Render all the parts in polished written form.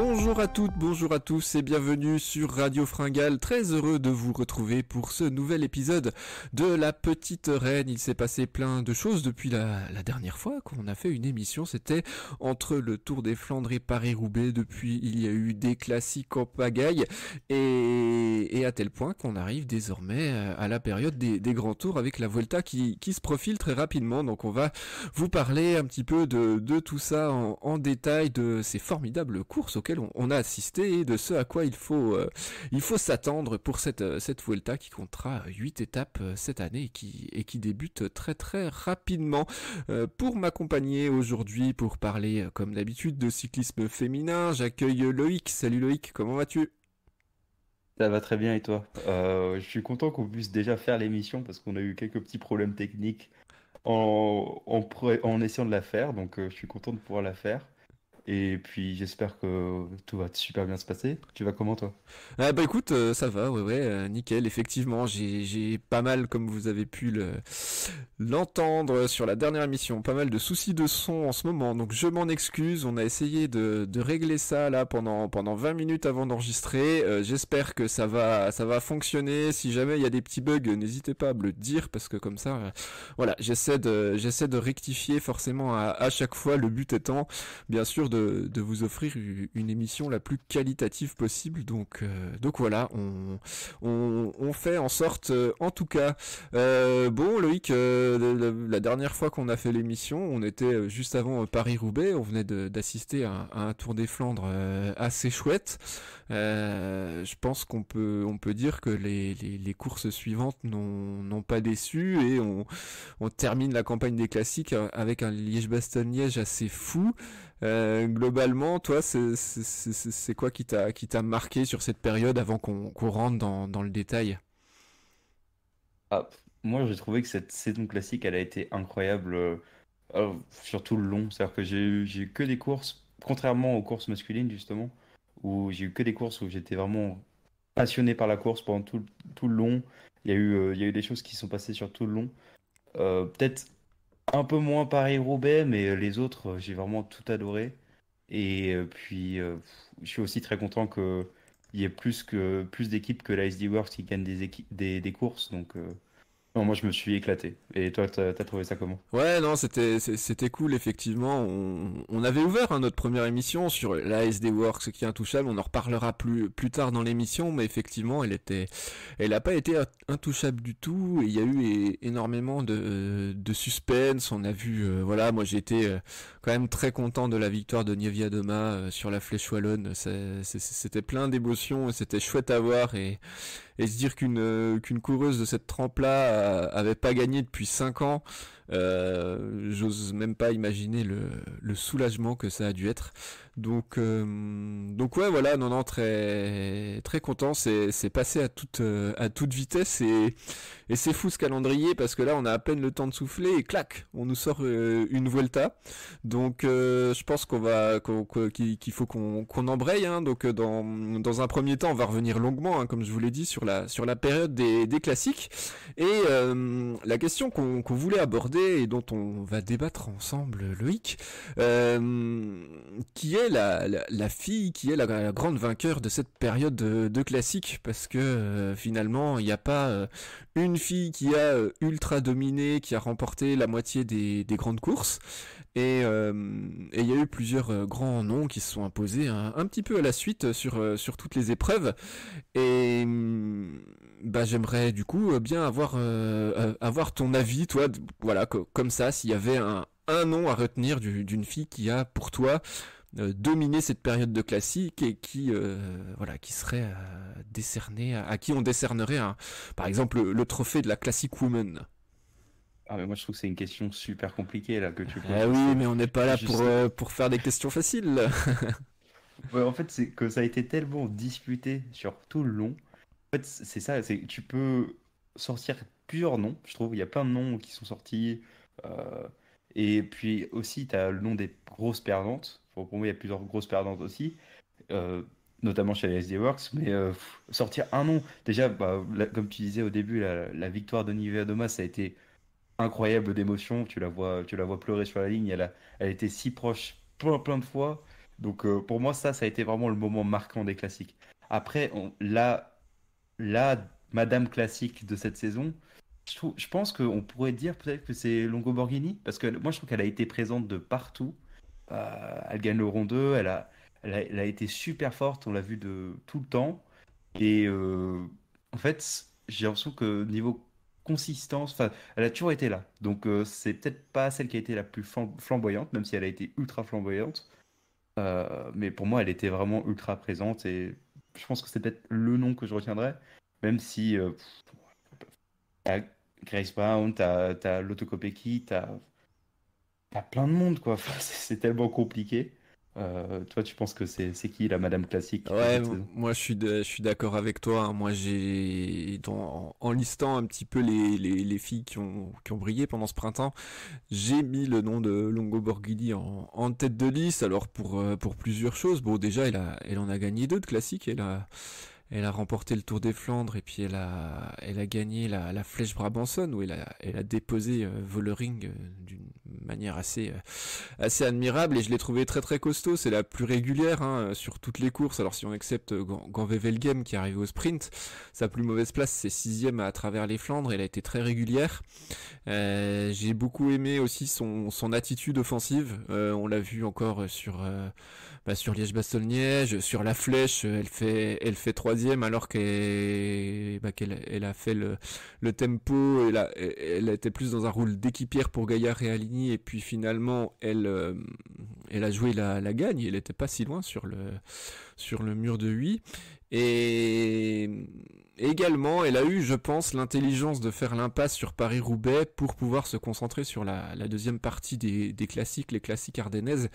Bonjour à toutes, bonjour à tous et bienvenue sur Radio Fringale. Très heureux de vous retrouver pour ce nouvel épisode de La Petite Reine. Il s'est passé plein de choses depuis la dernière fois qu'on a fait une émission. C'était entre le Tour des Flandres et Paris-Roubaix. Depuis, il y a eu des classiques en pagaille et à tel point qu'on arrive désormais à la période des grands tours avec la Vuelta qui se profile très rapidement. Donc on va vous parler un petit peu de tout ça en détail, de ces formidables courses auxquelles on a assisté et de ce à quoi il faut s'attendre pour cette Vuelta qui comptera 8 étapes cette année et qui débute très très rapidement. Pour m'accompagner aujourd'hui, pour parler comme d'habitude de cyclisme féminin, j'accueille Loïc. Salut Loïc, comment vas-tu ? Ça va très bien et toi? Je suis content qu'on puisse déjà faire l'émission parce qu'on a eu quelques petits problèmes techniques en essayant de la faire, donc je suis content de pouvoir la faire. Et puis j'espère que tout va super bien se passer. Tu vas comment toi? Ah bah écoute, ça va, ouais, nickel. Effectivement, j'ai pas mal, comme vous avez pu l'entendre sur la dernière émission, pas mal de soucis de son en ce moment, donc je m'en excuse. On a essayé de régler ça là pendant 20 minutes avant d'enregistrer. J'espère que ça va fonctionner. Si jamais il y a des petits bugs, n'hésitez pas à me le dire parce que comme ça, voilà, j'essaie de rectifier forcément à chaque fois. Le but étant, bien sûr, de vous offrir une émission la plus qualitative possible. Donc voilà, on fait en sorte, en tout cas. Bon, Loïc, la dernière fois qu'on a fait l'émission, on était juste avant Paris-Roubaix. On venait d'assister à un Tour des Flandres assez chouette. Je pense on peut dire que les courses suivantes n'ont pas déçu et on termine la campagne des classiques avec un Liège-Bastogne-Liège assez fou. Globalement, toi, c'est quoi qui t'a marqué sur cette période avant qu'on rentre dans le détail? Moi j'ai trouvé que cette saison classique elle a été incroyable sur tout le long. C'est-à-dire que j'ai eu que des courses, contrairement aux courses masculines justement, où j'ai eu que des courses où j'étais vraiment passionné par la course pendant tout le long. Il y a eu des choses qui sont passées sur tout le long. Peut-être un peu moins Paris-Roubaix, mais les autres, j'ai vraiment tout adoré. Et puis, je suis aussi très content qu'il y ait plus d'équipes que la SD Works qui gagnent des courses. Donc, non, moi, je me suis éclaté. Et toi, t'as trouvé ça comment? Ouais, non, c'était cool, effectivement. On avait ouvert notre première émission sur la SD Works qui est intouchable. On en reparlera plus tard dans l'émission, mais effectivement, elle a pas été intouchable du tout. Et il y a eu énormément de suspense. On a vu, voilà, moi j'ai été quand même très content de la victoire de Niewiadoma sur la Flèche Wallonne. C'était plein d'émotions et c'était chouette à voir et se dire qu'une coureuse de cette trempe-là avait pas gagné depuis 5 ans, j'ose même pas imaginer le soulagement que ça a dû être. Donc ouais, voilà, non, très très content. C'est passé à toute vitesse et c'est fou ce calendrier parce que là on a à peine le temps de souffler et clac, on nous sort une Vuelta. Donc je pense qu'il faut qu'on embraye. Hein. Donc dans un premier temps, on va revenir longuement, hein, comme je vous l'ai dit, sur la période des classiques et la question qu'on voulait aborder et dont on va débattre ensemble, Loïc, qui est la fille, qui est la grande vainqueur de cette période de classique, parce que finalement, il n'y a pas une fille qui a ultra dominé, qui a remporté la moitié des grandes courses, et il y a eu plusieurs grands noms qui se sont imposés un petit peu à la suite sur toutes les épreuves, et bah j'aimerais du coup bien avoir ton avis, toi, voilà, comme ça, s'il y avait un nom à retenir d'une fille qui a pour toi dominé cette période de classique et qui voilà, qui serait décerné, à qui on décernerait par exemple le trophée de la Classic Woman. Ah, mais moi, je trouve que c'est une question super compliquée là que tu poses Ah parce oui, que mais on n'est pas là je sais. pour faire des questions faciles. Ouais, en fait, c'est que ça a été tellement disputé sur tout le long. En fait, c'est ça, c'est tu peux sortir plusieurs noms, je trouve. Il y a plein de noms qui sont sortis. euh, et puis aussi, tu as le nom des grosses perdantes. Pour moi, il y a plusieurs grosses perdantes aussi, euh, notamment chez les SD Works. Mais sortir un nom, déjà, bah, comme tu disais au début, la victoire de Nivea Doma, ça a été incroyable d'émotion. Tu la vois pleurer sur la ligne. Elle était si proche plein de fois. Donc pour moi, ça a été vraiment le moment marquant des classiques. Après, la Madame Classique de cette saison, je pense qu'on pourrait dire peut-être que c'est Longo Borghini, parce que moi je trouve qu'elle a été présente de partout. Elle gagne le rond 2, elle a été super forte, on l'a vu de tout le temps. Et en fait, j'ai l'impression que niveau consistance, enfin, elle a toujours été là. Donc c'est peut-être pas celle qui a été la plus flamboyante, même si elle a été ultra flamboyante. Mais pour moi, elle était vraiment ultra présente et je pense que c'est peut-être le nom que je retiendrai, même si t'as Grace Brown, t'as Lotto Kopecky, t'as plein de monde, quoi. Enfin, c'est tellement compliqué. Toi, tu penses que c'est qui la Madame Classique de Ouais, cette saison? moi je suis d'accord avec toi, hein. Moi en listant un petit peu les filles qui ont brillé pendant ce printemps, j'ai mis le nom de Longo Borghini en tête de liste. Alors pour plusieurs choses. Bon, déjà elle en a gagné deux de classiques. Elle a remporté le Tour des Flandres et puis elle a gagné la Flèche Brabanson où elle a déposé Vollering d'une manière assez admirable et je l'ai trouvé très très costaud. C'est la plus régulière, hein, sur toutes les courses. Alors si on accepte Ganvevelgem qui est arrivé au sprint, sa plus mauvaise place c'est sixième à travers les Flandres. Elle a été très régulière. J'ai beaucoup aimé aussi son attitude offensive. On l'a vu encore sur Liège-Bastogne-Liège, sur la Flèche, elle fait troisième alors qu'elle a fait le tempo. Elle était plus dans un rôle d'équipière pour Gaillard et Aligny et puis finalement elle a joué la gagne. Elle était pas si loin sur le mur de 8. Et également, elle a eu, je pense, l'intelligence de faire l'impasse sur Paris-Roubaix pour pouvoir se concentrer sur la deuxième partie des classiques, les classiques ardennaises,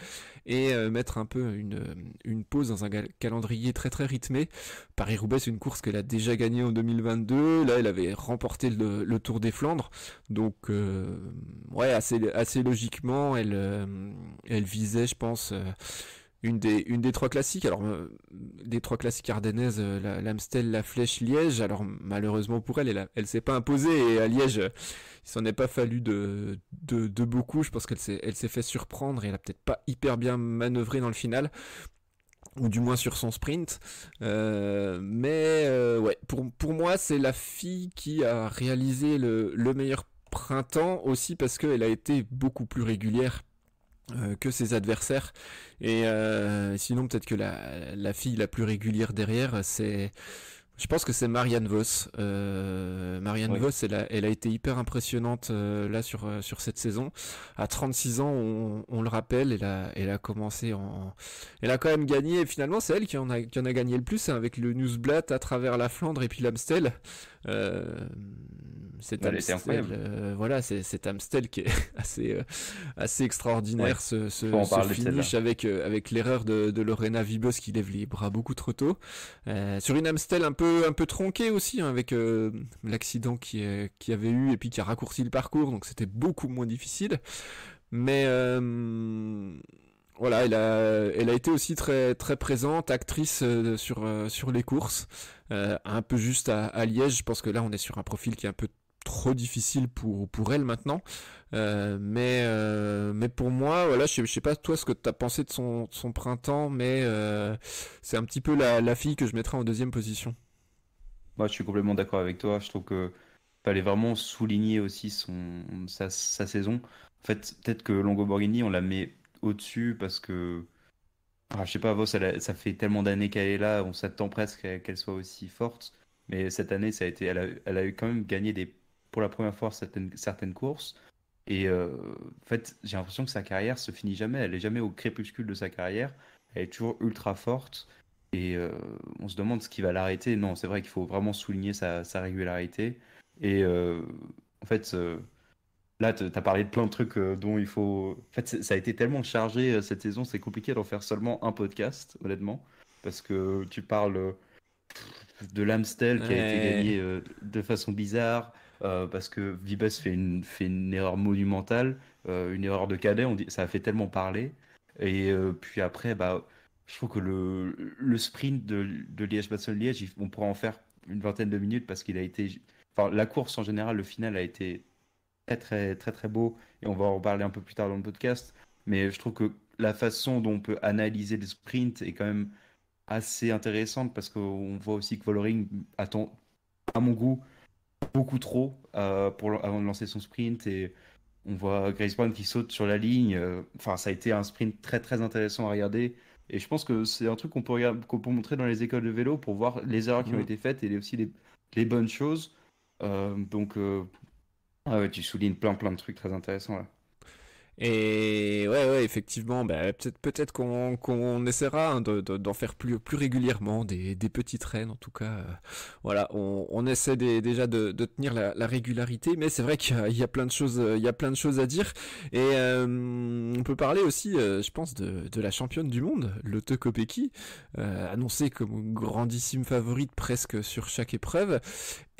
et mettre un peu une pause dans un calendrier très très rythmé. Paris-Roubaix, c'est une course qu'elle a déjà gagnée en 2022. Là, elle avait remporté le Tour des Flandres. Donc, ouais, assez logiquement, elle visait, je pense, une des trois classiques. Alors, des trois classiques ardennaises, l'Amstel, la Flèche, Liège. Alors, malheureusement pour elle, elle s'est pas imposée. Et à Liège, il s'en est pas fallu de beaucoup. Je pense elle s'est fait surprendre et elle a peut-être pas hyper bien manœuvré dans le final. Ou du moins sur son sprint. Ouais, pour moi, c'est la fille qui a réalisé le meilleur printemps aussi parce qu'elle a été beaucoup plus régulière que ses adversaires. Et sinon, peut-être que la fille la plus régulière derrière, je pense que c'est Marianne Vos. Marianne Oui. Vos, elle a été hyper impressionnante là sur cette saison. À 36 ans, on le rappelle, elle a commencé elle a quand même gagné. Et finalement, c'est elle qui en a gagné le plus, hein, avec le Newsblad à travers la Flandre et puis l'Amstel. Euh, Cet Elle était Amstel, incroyable. voilà, c'est cet Amstel qui est assez Oui, extraordinaire, faut en ce parler de celle-là. finish avec l'erreur de Lorena Vibos qui lève les bras beaucoup trop tôt. Sur une Amstel un peu tronquée aussi, hein, avec l'accident qui avait eu et puis qui a raccourci le parcours, donc c'était beaucoup moins difficile. Mais voilà, elle a été aussi très, très présente, actrice sur les courses. Un peu juste à Liège, je pense que là on est sur un profil qui est un peu trop difficile pour elle maintenant. Mais pour moi, voilà, je sais pas toi ce que tu as pensé de son printemps, mais c'est un petit peu la fille que je mettrais en deuxième position. Moi, je suis complètement d'accord avec toi. Je trouve que fallait vraiment souligner aussi sa saison. En fait, peut-être que Longo Borghini, on la met au-dessus parce que, je sais pas, Vos, ça fait tellement d'années qu'elle est là, on s'attend presque qu'elle soit aussi forte. Mais cette année, elle a eu quand même gagné pour la première fois certaines courses. Et en fait, j'ai l'impression que sa carrière se finit jamais. Elle est jamais au crépuscule de sa carrière. Elle est toujours ultra forte. Et on se demande ce qui va l'arrêter. Non, c'est vrai qu'il faut vraiment souligner sa régularité. Et en fait, là, tu as parlé de plein de trucs dont il faut. En fait, ça a été tellement chargé cette saison, c'est compliqué d'en faire seulement un podcast, honnêtement. Parce que tu parles de l'Amstel qui a été Ouais. gagné de façon bizarre, parce que Vibes fait une erreur monumentale, une erreur de cadet, ça a fait tellement parler. Et puis après, bah, je trouve que le sprint de Liège-Bastogne-Liège, on pourra en faire une vingtaine de minutes parce qu'il a été. Enfin, la course en général, le final a été très très très très beau et on va en reparler un peu plus tard dans le podcast. Mais je trouve que la façon dont on peut analyser le sprint est quand même assez intéressante parce qu'on voit aussi que Vollering attend, à mon goût, beaucoup trop avant de lancer son sprint et on voit Grace Brown qui saute sur la ligne. Enfin, ça a été un sprint très très intéressant à regarder. Et je pense que c'est un truc qu'on peut montrer dans les écoles de vélo pour voir les erreurs qui ont Mm. été faites et aussi les bonnes choses. Donc, ah ouais, tu soulignes plein de trucs très intéressants là. Et ouais, effectivement, bah, peut-être qu'on essaiera hein, d'en faire plus régulièrement, des petites reines en tout cas. Voilà, on essaie déjà de tenir la régularité, mais c'est vrai qu'il y a plein de choses, il y a plein de choses à dire. Et on peut parler aussi, je pense, de la championne du monde, Lotte Kopecky, annoncée comme grandissime favorite presque sur chaque épreuve.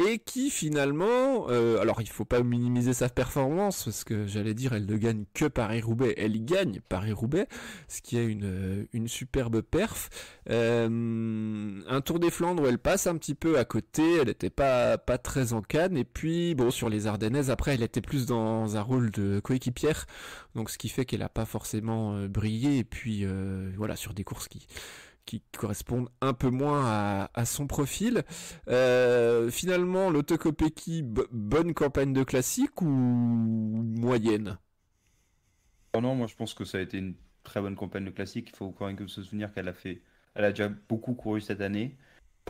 Et qui finalement, alors il faut pas minimiser sa performance, parce que j'allais dire elle ne gagne que Paris-Roubaix, elle y gagne Paris-Roubaix, ce qui est une superbe perf. Un Tour des Flandres où elle passe un petit peu à côté, elle n'était pas très en canne, et puis bon sur les Ardennaises, après elle était plus dans un rôle de coéquipière, donc ce qui fait qu'elle n'a pas forcément brillé, et puis voilà sur des courses qui correspondent un peu moins à son profil. Finalement, Lotte Kopecky, bonne campagne de classique ou moyenne? Oh non, moi je pense que ça a été une très bonne campagne de classique. Il faut quand même se souvenir elle a déjà beaucoup couru cette année.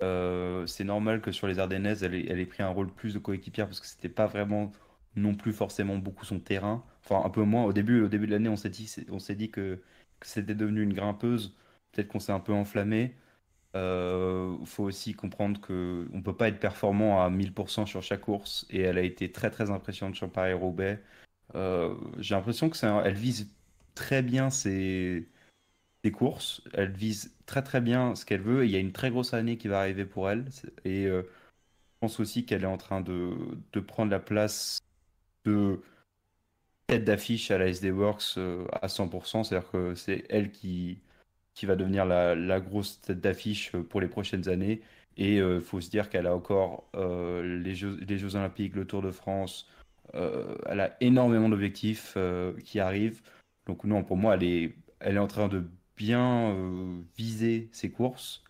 C'est normal que sur les Ardennaises, elle ait pris un rôle plus de coéquipière parce que c'était pas vraiment non plus forcément beaucoup son terrain. Enfin, un peu moins. Au début de l'année, on s'est dit que c'était devenu une grimpeuse. Peut-être qu'on s'est un peu enflammé. Faut aussi comprendre que on peut pas être performant à 1000% sur chaque course. Et elle a été très très impressionnante sur Paris-Roubaix. J'ai l'impression elle vise très bien ses courses. Elle vise très très bien ce qu'elle veut. Et il y a une très grosse année qui va arriver pour elle. Et je pense aussi qu'elle est en train de prendre la place de tête d'affiche à la SD Works à 100%. C'est-à-dire que c'est elle qui va devenir la grosse tête d'affiche pour les prochaines années. Et il faut se dire qu'elle a encore les Jeux Olympiques, le Tour de France. Elle a énormément d'objectifs qui arrivent. Donc non, pour moi, elle est en train de bien viser ses courses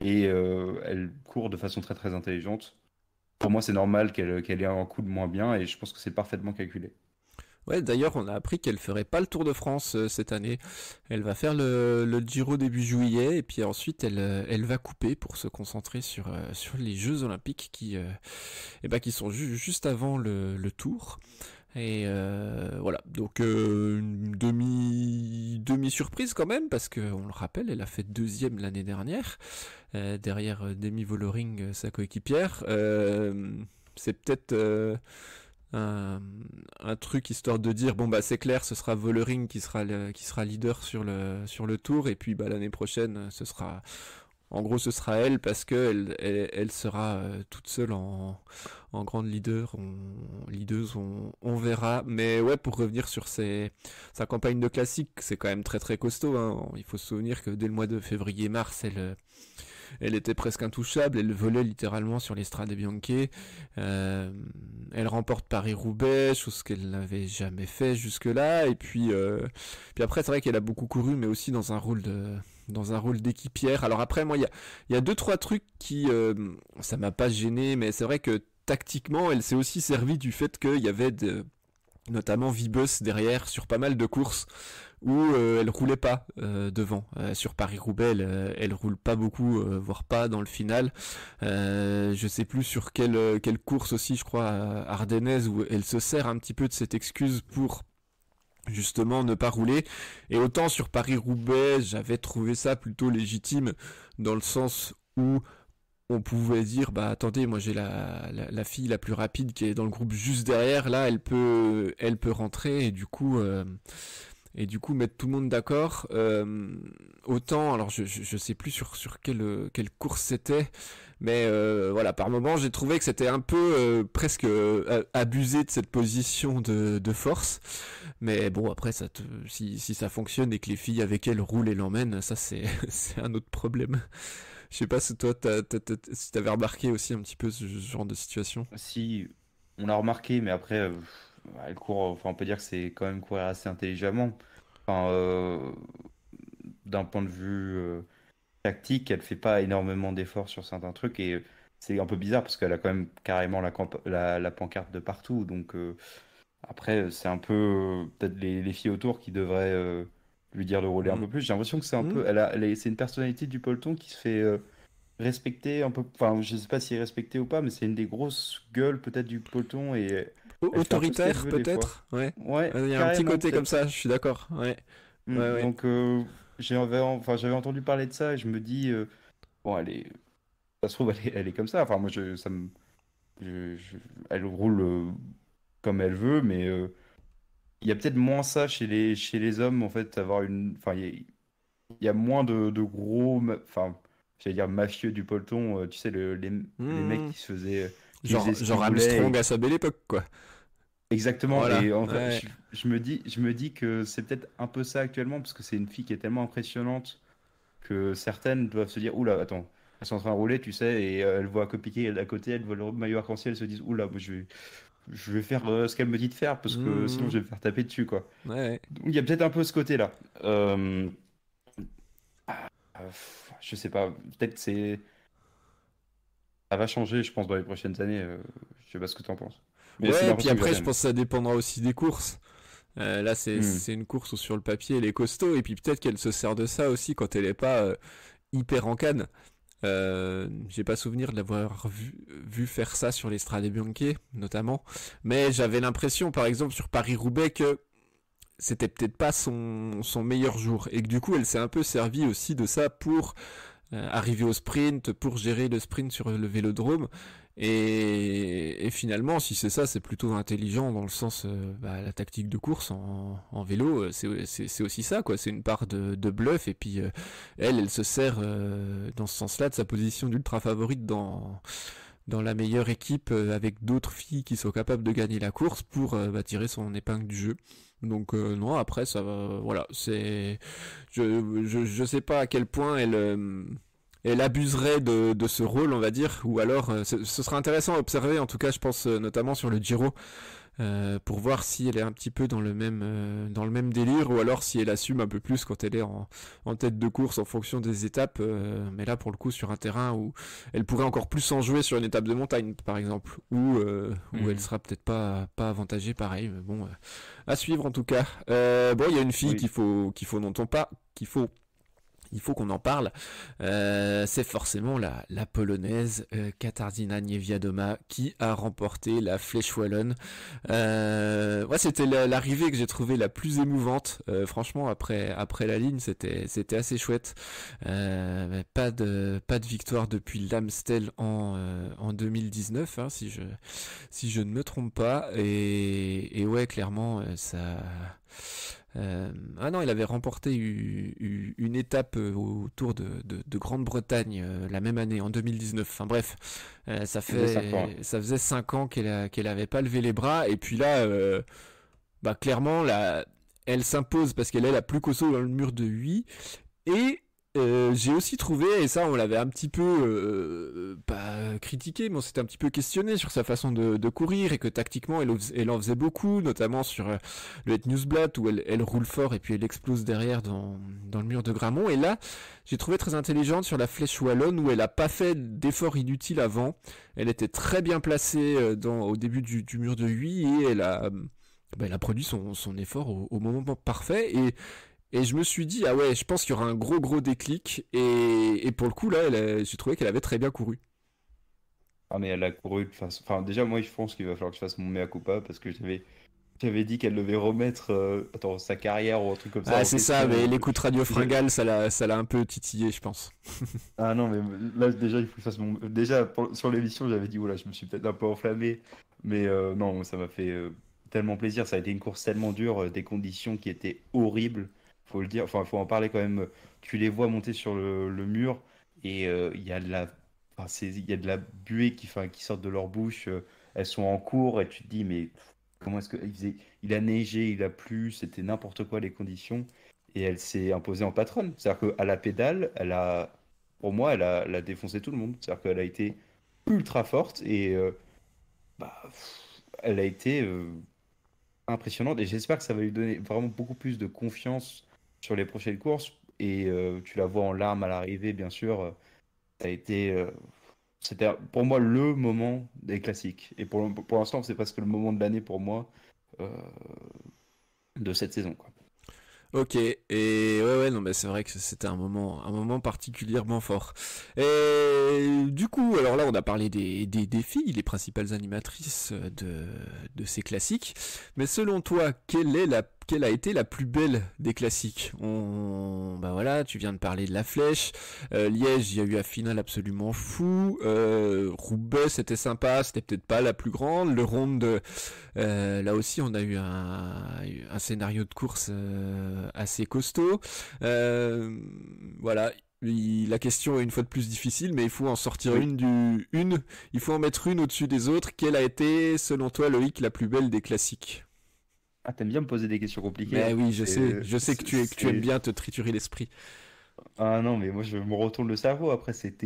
et elle court de façon très très intelligente. Pour moi, c'est normal qu'elle ait un coup de moins bien et je pense que c'est parfaitement calculé. Ouais, d'ailleurs, on a appris qu'elle ferait pas le Tour de France cette année. Elle va faire le Giro début juillet et puis ensuite elle va couper pour se concentrer sur les Jeux Olympiques qui sont juste avant le Tour. Et voilà, donc une demi surprise quand même parce que on le rappelle, elle a fait deuxième l'année dernière derrière Demi Vollering, sa coéquipière. C'est peut-être un truc histoire de dire bon bah c'est clair, ce sera Vollering qui sera leader sur le Tour et puis bah l'année prochaine ce sera elle parce que elle sera toute seule en grande leaduse, on verra. Mais ouais, pour revenir sur sa campagne de classique, c'est quand même très très costaud. Hein. Il faut se souvenir que dès le mois de février-mars, elle était presque intouchable, elle volait littéralement sur les Strade Bianche. Elle remporte Paris-Roubaix, chose qu'elle n'avait jamais fait jusque-là. Et puis après, c'est vrai qu'elle a beaucoup couru, mais aussi dans un rôle d'équipière. Alors après, moi, il y a deux trois trucs qui ça m'a pas gêné, mais c'est vrai que tactiquement, elle s'est aussi servie du fait qu'il y avait notamment Vibus derrière sur pas mal de courses où elle roulait pas devant. Sur Paris-Roubaix, elle roule pas beaucoup, voire pas dans le final. Je sais plus sur quelle course aussi, je crois, ardennaise, où elle se sert un petit peu de cette excuse pour justement ne pas rouler. Et autant sur Paris-Roubaix, j'avais trouvé ça plutôt légitime dans le sens où on pouvait dire bah attendez, moi j'ai la fille la plus rapide qui est dans le groupe juste derrière, là elle peut rentrer et du coup mettre tout le monde d'accord. Autant alors je sais plus sur quelle course c'était, mais voilà, par moment j'ai trouvé que c'était un peu presque abusé de cette position de force. Mais bon, après si ça fonctionne et que les filles avec elle roulent et l'emmènent, ça c'est c'est un autre problème. Je sais pas si toi si t'avais remarqué aussi un petit peu ce genre de situation. Si, on l'a remarqué, mais après, elle court, enfin, on peut dire que c'est quand même courir assez intelligemment. Enfin, d'un point de vue tactique, elle fait pas énormément d'efforts sur certains trucs et c'est un peu bizarre parce qu'elle a quand même carrément la pancarte de partout. Donc après, c'est un peu peut-être les filles autour qui devraient lui dire de rouler un Hmm. peu plus. J'ai l'impression que c'est un Hmm. peu, c'est une personnalité du peloton qui se fait respecter un peu. Enfin, je sais pas si elle est respectée ou pas, mais c'est une des grosses gueules peut-être du peloton et elle fait un peu ce qu'elle Autoritaire, veut des fois. peut-être? Ouais. Ouais, Il y a un petit carrément côté comme peut-être. ça, je suis d'accord. Ouais, ouais, ouais. Donc j'avais entendu parler de ça et je me dis bon, ça se trouve elle est comme ça. Enfin moi ça me, elle roule comme elle veut, mais il y a peut-être moins ça chez les hommes en fait, enfin il y a moins de gros, enfin j'allais dire mafieux du peloton. Tu sais les mecs Hmm. qui faisaient ce qu'ils Genre voulaient. Armstrong à sa belle époque, quoi. Exactement, Voilà, et en fait, ouais. je me dis que c'est peut-être un peu ça actuellement, parce que c'est une fille qui est tellement impressionnante que certaines doivent se dire, oula, attends, elles sont en train de rouler, tu sais, et elles voient Kopiqué à côté, elles voient le maillot arc-en-ciel, elles se disent, oula, moi, je vais faire ce qu'elle me dit de faire, parce que sinon Hmm. je vais me faire taper dessus, quoi. Ouais, ouais. Donc il y a peut-être un peu ce côté-là. Euh, je sais pas, peut-être ça va changer, je pense, dans les prochaines années. Je sais pas ce que tu en penses. Mais c'est Ouais, puis l'impression que après, j'avais, je moi. pense que ça dépendra aussi des courses. Là, Hmm. c'est une course où sur le papier, elle est costaud, et puis peut-être qu'elle se sert de ça aussi quand elle est pas hyper en canne. J'ai pas souvenir de l'avoir vu faire ça sur les Strade Bianche, notamment. Mais j'avais l'impression, par exemple, sur Paris-Roubaix, que c'était peut-être pas son meilleur jour. Et que du coup, elle s'est un peu servie aussi de ça pour arriver au sprint, pour gérer le sprint sur le vélodrome. Et finalement, si c'est ça, c'est plutôt intelligent dans le sens, la tactique de course en vélo, c'est aussi ça, quoi. C'est une part de bluff. Et puis, elle se sert dans ce sens-là de sa position d'ultra favorite dans la meilleure équipe avec d'autres filles qui sont capables de gagner la course pour tirer son épingle du jeu. Donc non, après ça va, voilà, je sais pas à quel point elle abuserait de ce rôle, on va dire, ou alors ce sera intéressant à observer, en tout cas je pense notamment sur le Giro, pour voir si elle est un petit peu dans le même délire, ou alors si elle assume un peu plus quand elle est en tête de course en fonction des étapes, mais là pour le coup sur un terrain où elle pourrait encore plus en jouer sur une étape de montagne par exemple, où elle Hmm. sera peut-être pas avantagée pareil, mais bon, à suivre en tout cas. Bon, il y a une fille Oui. qu'il faut dont on pas, il faut qu'on en parle. C'est forcément la polonaise Katarzyna Niewiadoma qui a remporté la Flèche Wallonne. Ouais, c'était l'arrivée que j'ai trouvée la plus émouvante. Franchement, après la ligne, c'était assez chouette. Pas de victoire depuis l'Amstel en 2019, hein, si je ne me trompe pas. Et ouais, clairement, ça. Ah non, il avait remporté une étape autour de Grande-Bretagne la même année, en 2019. Enfin bref, Ça faisait 5 ans, ouais. ça faisait 5 ans qu'elle avait pas levé les bras. Et puis là, clairement, là, elle s'impose parce qu'elle est la plus costaud dans le mur de 8. Et j'ai aussi trouvé, et ça on l'avait un petit peu pas critiqué, mais on s'était un petit peu questionné sur sa façon de courir et que tactiquement elle en faisait beaucoup, notamment sur le Het Newsblad où elle roule fort et puis elle explose derrière dans le mur de Gramont. Et là, j'ai trouvé très intelligente sur la Flèche Wallonne où elle a pas fait d'efforts inutiles avant. Elle était très bien placée au début du mur de 8 et elle a produit son effort au moment parfait. Et je me suis dit, ah ouais, je pense qu'il y aura un gros déclic. Et pour le coup, là, j'ai trouvé qu'elle avait très bien couru. Ah, mais elle a couru de façon. Enfin, déjà, moi, je pense qu'il va falloir que je fasse mon mea culpa parce que j'avais dit qu'elle devait remettre attends, sa carrière ou un truc comme ça Ah, en c'est ça, mais question. l'écoute radio J'ai- fringale, ça l'a un peu titillé, je pense. Ah non, mais là, déjà, il faut que je fasse mon. Déjà, sur l'émission, j'avais dit, voilà, je me suis peut-être un peu enflammé. Mais non, ça m'a fait tellement plaisir. Ça a été une course tellement dure, des conditions qui étaient horribles, faut le dire. Enfin, il faut en parler quand même. Tu les vois monter sur le mur et il y a de la. Enfin, il y a de la buée qui sort de leur bouche. Elles sont en cours et tu te dis, mais comment est-ce que. Il a neigé, il a plu, c'était n'importe quoi les conditions. Et elle s'est imposée en patronne. C'est-à-dire qu'à la pédale, pour moi, elle a défoncé tout le monde. C'est-à-dire qu'elle a été ultra forte et elle a été. impressionnante et j'espère que ça va lui donner vraiment beaucoup plus de confiance sur les prochaines courses. Et tu la vois en larmes à l'arrivée, bien sûr. Ça a été, c'était pour moi le moment des classiques. Et pour l'instant, c'est presque le moment de l'année pour moi euh, de cette saison, quoi. Ok, et ouais, non, mais c'est vrai que c'était un moment particulièrement fort. Et du coup, alors là, on a parlé des filles, les principales animatrices de ces classiques. Mais selon toi, quelle a été la plus belle des classiques? Bah voilà, tu viens de parler de la Flèche. Liège, il y a eu un final absolument fou. Roubaix, c'était sympa, c'était peut-être pas la plus grande. Le Ronde, là aussi, on a eu un scénario de course assez costaud. Voilà. La question est une fois de plus difficile, mais il faut en sortir Oui. il faut en mettre une au-dessus des autres. Quelle a été, selon toi, Loïc, la plus belle des classiques? Ah, t'aimes bien me poser des questions compliquées, Mais hein. oui, je sais que que tu aimes C'est... bien te triturer l'esprit. Ah non, mais moi je me retourne le cerveau après, c'est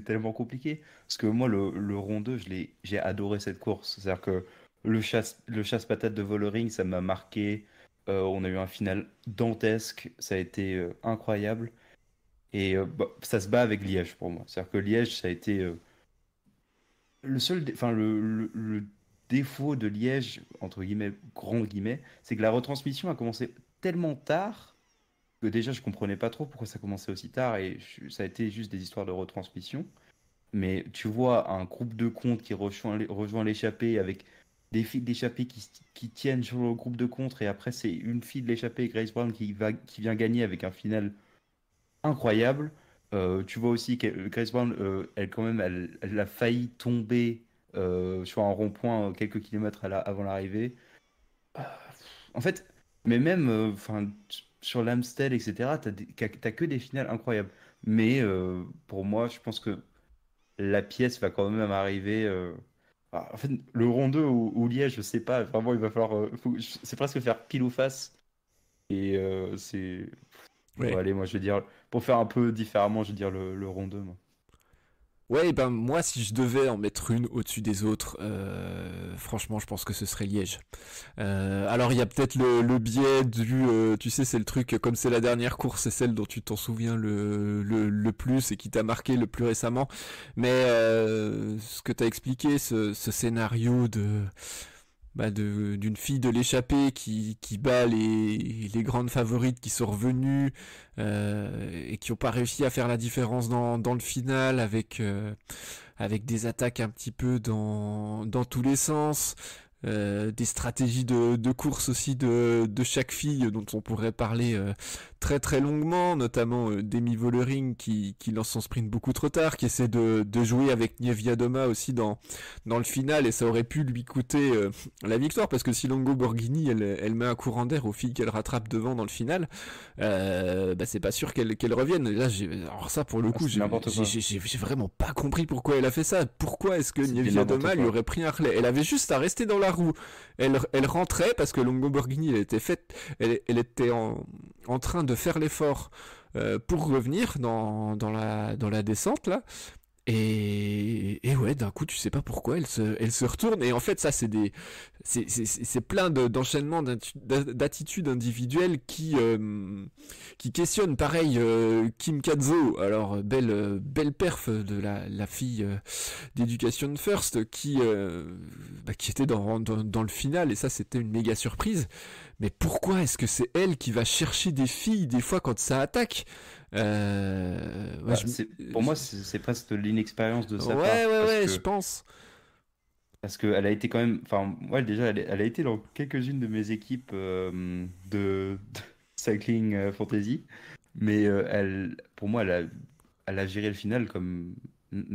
tellement compliqué. Parce que moi, le rond 2, j'ai adoré cette course. C'est-à-dire que le chasse-patate de Vollering, ça m'a marqué. On a eu un final dantesque, ça a été incroyable. Et bah, ça se bat avec Liège pour moi. C'est-à-dire que Liège, ça a été enfin, le défaut de Liège, entre guillemets, grand guillemets, c'est que la retransmission a commencé tellement tard que déjà je comprenais pas trop pourquoi ça commençait aussi tard et ça a été juste des histoires de retransmission. Mais tu vois un groupe de comptes qui rejoint l'échappée avec des filles de l'échappée qui tiennent sur le groupe de contre et après c'est une fille de l'échappée, Grace Brown, qui vient gagner avec un final incroyable. Tu vois aussi que Grace Brown, elle quand même, elle a failli tomber sur un rond-point quelques kilomètres avant l'arrivée. En fait, mais même enfin, sur l'Amstel, etc., t'as que des finales incroyables. Mais pour moi, je pense que la pièce va quand même arriver. En fait, le rond 2 ou Liège, je sais pas. Vraiment, il va falloir. C'est presque faire pile ou face. Et c'est. Bon, Ouais. allez, moi, je vais dire. Pour faire un peu différemment, je vais dire le rond 2, moi. Ouais, ben moi, si je devais en mettre une au-dessus des autres, franchement, je pense que ce serait Liège. Alors, il y a peut-être le biais tu sais, c'est le truc, comme c'est la dernière course, c'est celle dont tu t'en souviens le plus et qui t'a marqué le plus récemment. Mais ce que t'as expliqué, ce scénario d'une fille de l'échappée qui bat les grandes favorites qui sont revenues et qui n'ont pas réussi à faire la différence dans le final avec des attaques un petit peu dans tous les sens. Des stratégies de course aussi de chaque fille dont on pourrait parler très très longuement, notamment Demi Vollering qui lance son sprint beaucoup trop tard, qui essaie de jouer avec Niewiadoma aussi dans le final, et ça aurait pu lui coûter la victoire, parce que si Longo Borghini elle met un courant d'air aux filles qu'elle rattrape devant dans le final, bah c'est pas sûr qu'elle revienne. Là, alors ça pour le Ah, coup, c'est n'importe quoi. j'ai vraiment pas compris pourquoi elle a fait ça. Pourquoi est-ce que C'était n'importe Niewiadoma lui quoi. aurait pris un relais? Elle avait juste à rester dans la roue. Elle rentrait parce que Longo Borghini elle était en train de faire l'effort pour revenir dans la descente là. Et ouais, d'un coup, tu sais pas pourquoi elle se retourne. Et en fait, ça, c'est plein d'enchaînements d'attitudes individuelles qui questionnent. Pareil, Kim Kazo. Alors, belle perf de la fille d'Education First qui était dans le final. Et ça, c'était une méga surprise. Mais pourquoi est-ce que c'est elle qui va chercher des filles des fois quand ça attaque? Ouais, Bah, pour moi, c'est presque de l'inexpérience de sa part. ouais, je pense. Parce qu'elle a été quand même. Enfin, moi, déjà, elle a été dans quelques-unes de mes équipes de Cycling Fantasy. Mais pour moi, elle a géré le final comme.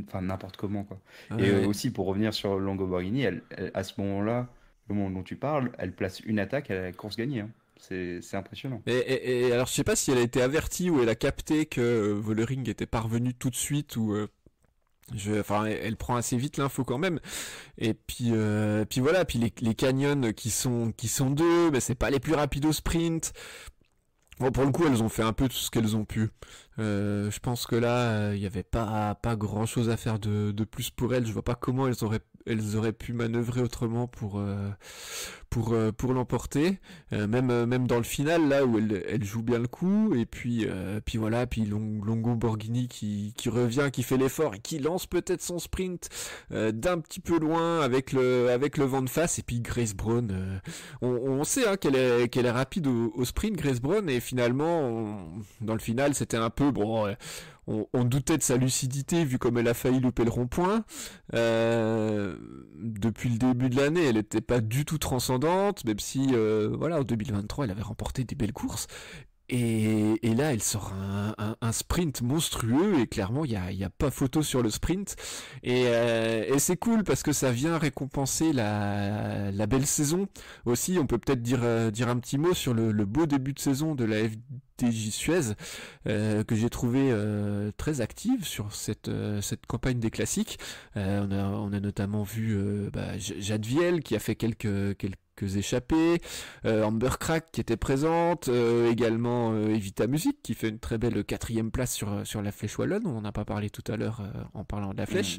Enfin, n'importe comment, quoi. Ouais, Et ouais. aussi, pour revenir sur Longo Borghini, à ce moment-là, le moment dont tu parles, elle place une attaque à la course gagnée, hein. C'est impressionnant. Et alors, je sais pas si elle a été avertie ou elle a capté que Vollering était parvenu tout de suite ou. Enfin, elle prend assez vite l'info quand même. Et puis voilà. Puis les canyons qui sont deux, mais c'est pas les plus rapides au sprint. Bon, pour le coup, elles ont fait un peu tout ce qu'elles ont pu. Je pense que là, il y avait pas grand chose à faire de plus pour elles. Je vois pas comment elles auraient pu manœuvrer autrement pour l'emporter. Même dans le final, là où elle joue bien le coup, et puis voilà, puis Longo Borghini qui revient, qui fait l'effort, et qui lance peut-être son sprint d'un petit peu loin avec le vent de face, et puis Grace Brown, on sait hein, qu'elle est rapide au sprint, Grace Brown, et finalement, dans le final, c'était un peu, bon, on doutait de sa lucidité vu comme elle a failli louper le rond-point. Depuis le début de l'année, elle n'était pas du tout transcendante, même si voilà, en 2023, elle avait remporté des belles courses. Et là, elle sort un sprint monstrueux et clairement, il y a pas photo sur le sprint. Et c'est cool parce que ça vient récompenser la belle saison. Aussi, on peut peut-être dire un petit mot sur le beau début de saison de la FDJ Suez que j'ai trouvé très active sur cette campagne des classiques. On a notamment vu Jade Viel qui a fait quelques échappées, Amber Crack qui était présente, également Evita Music qui fait une très belle 4e place sur la Flèche Wallonne, on n'en a pas parlé tout à l'heure en parlant de la Flèche.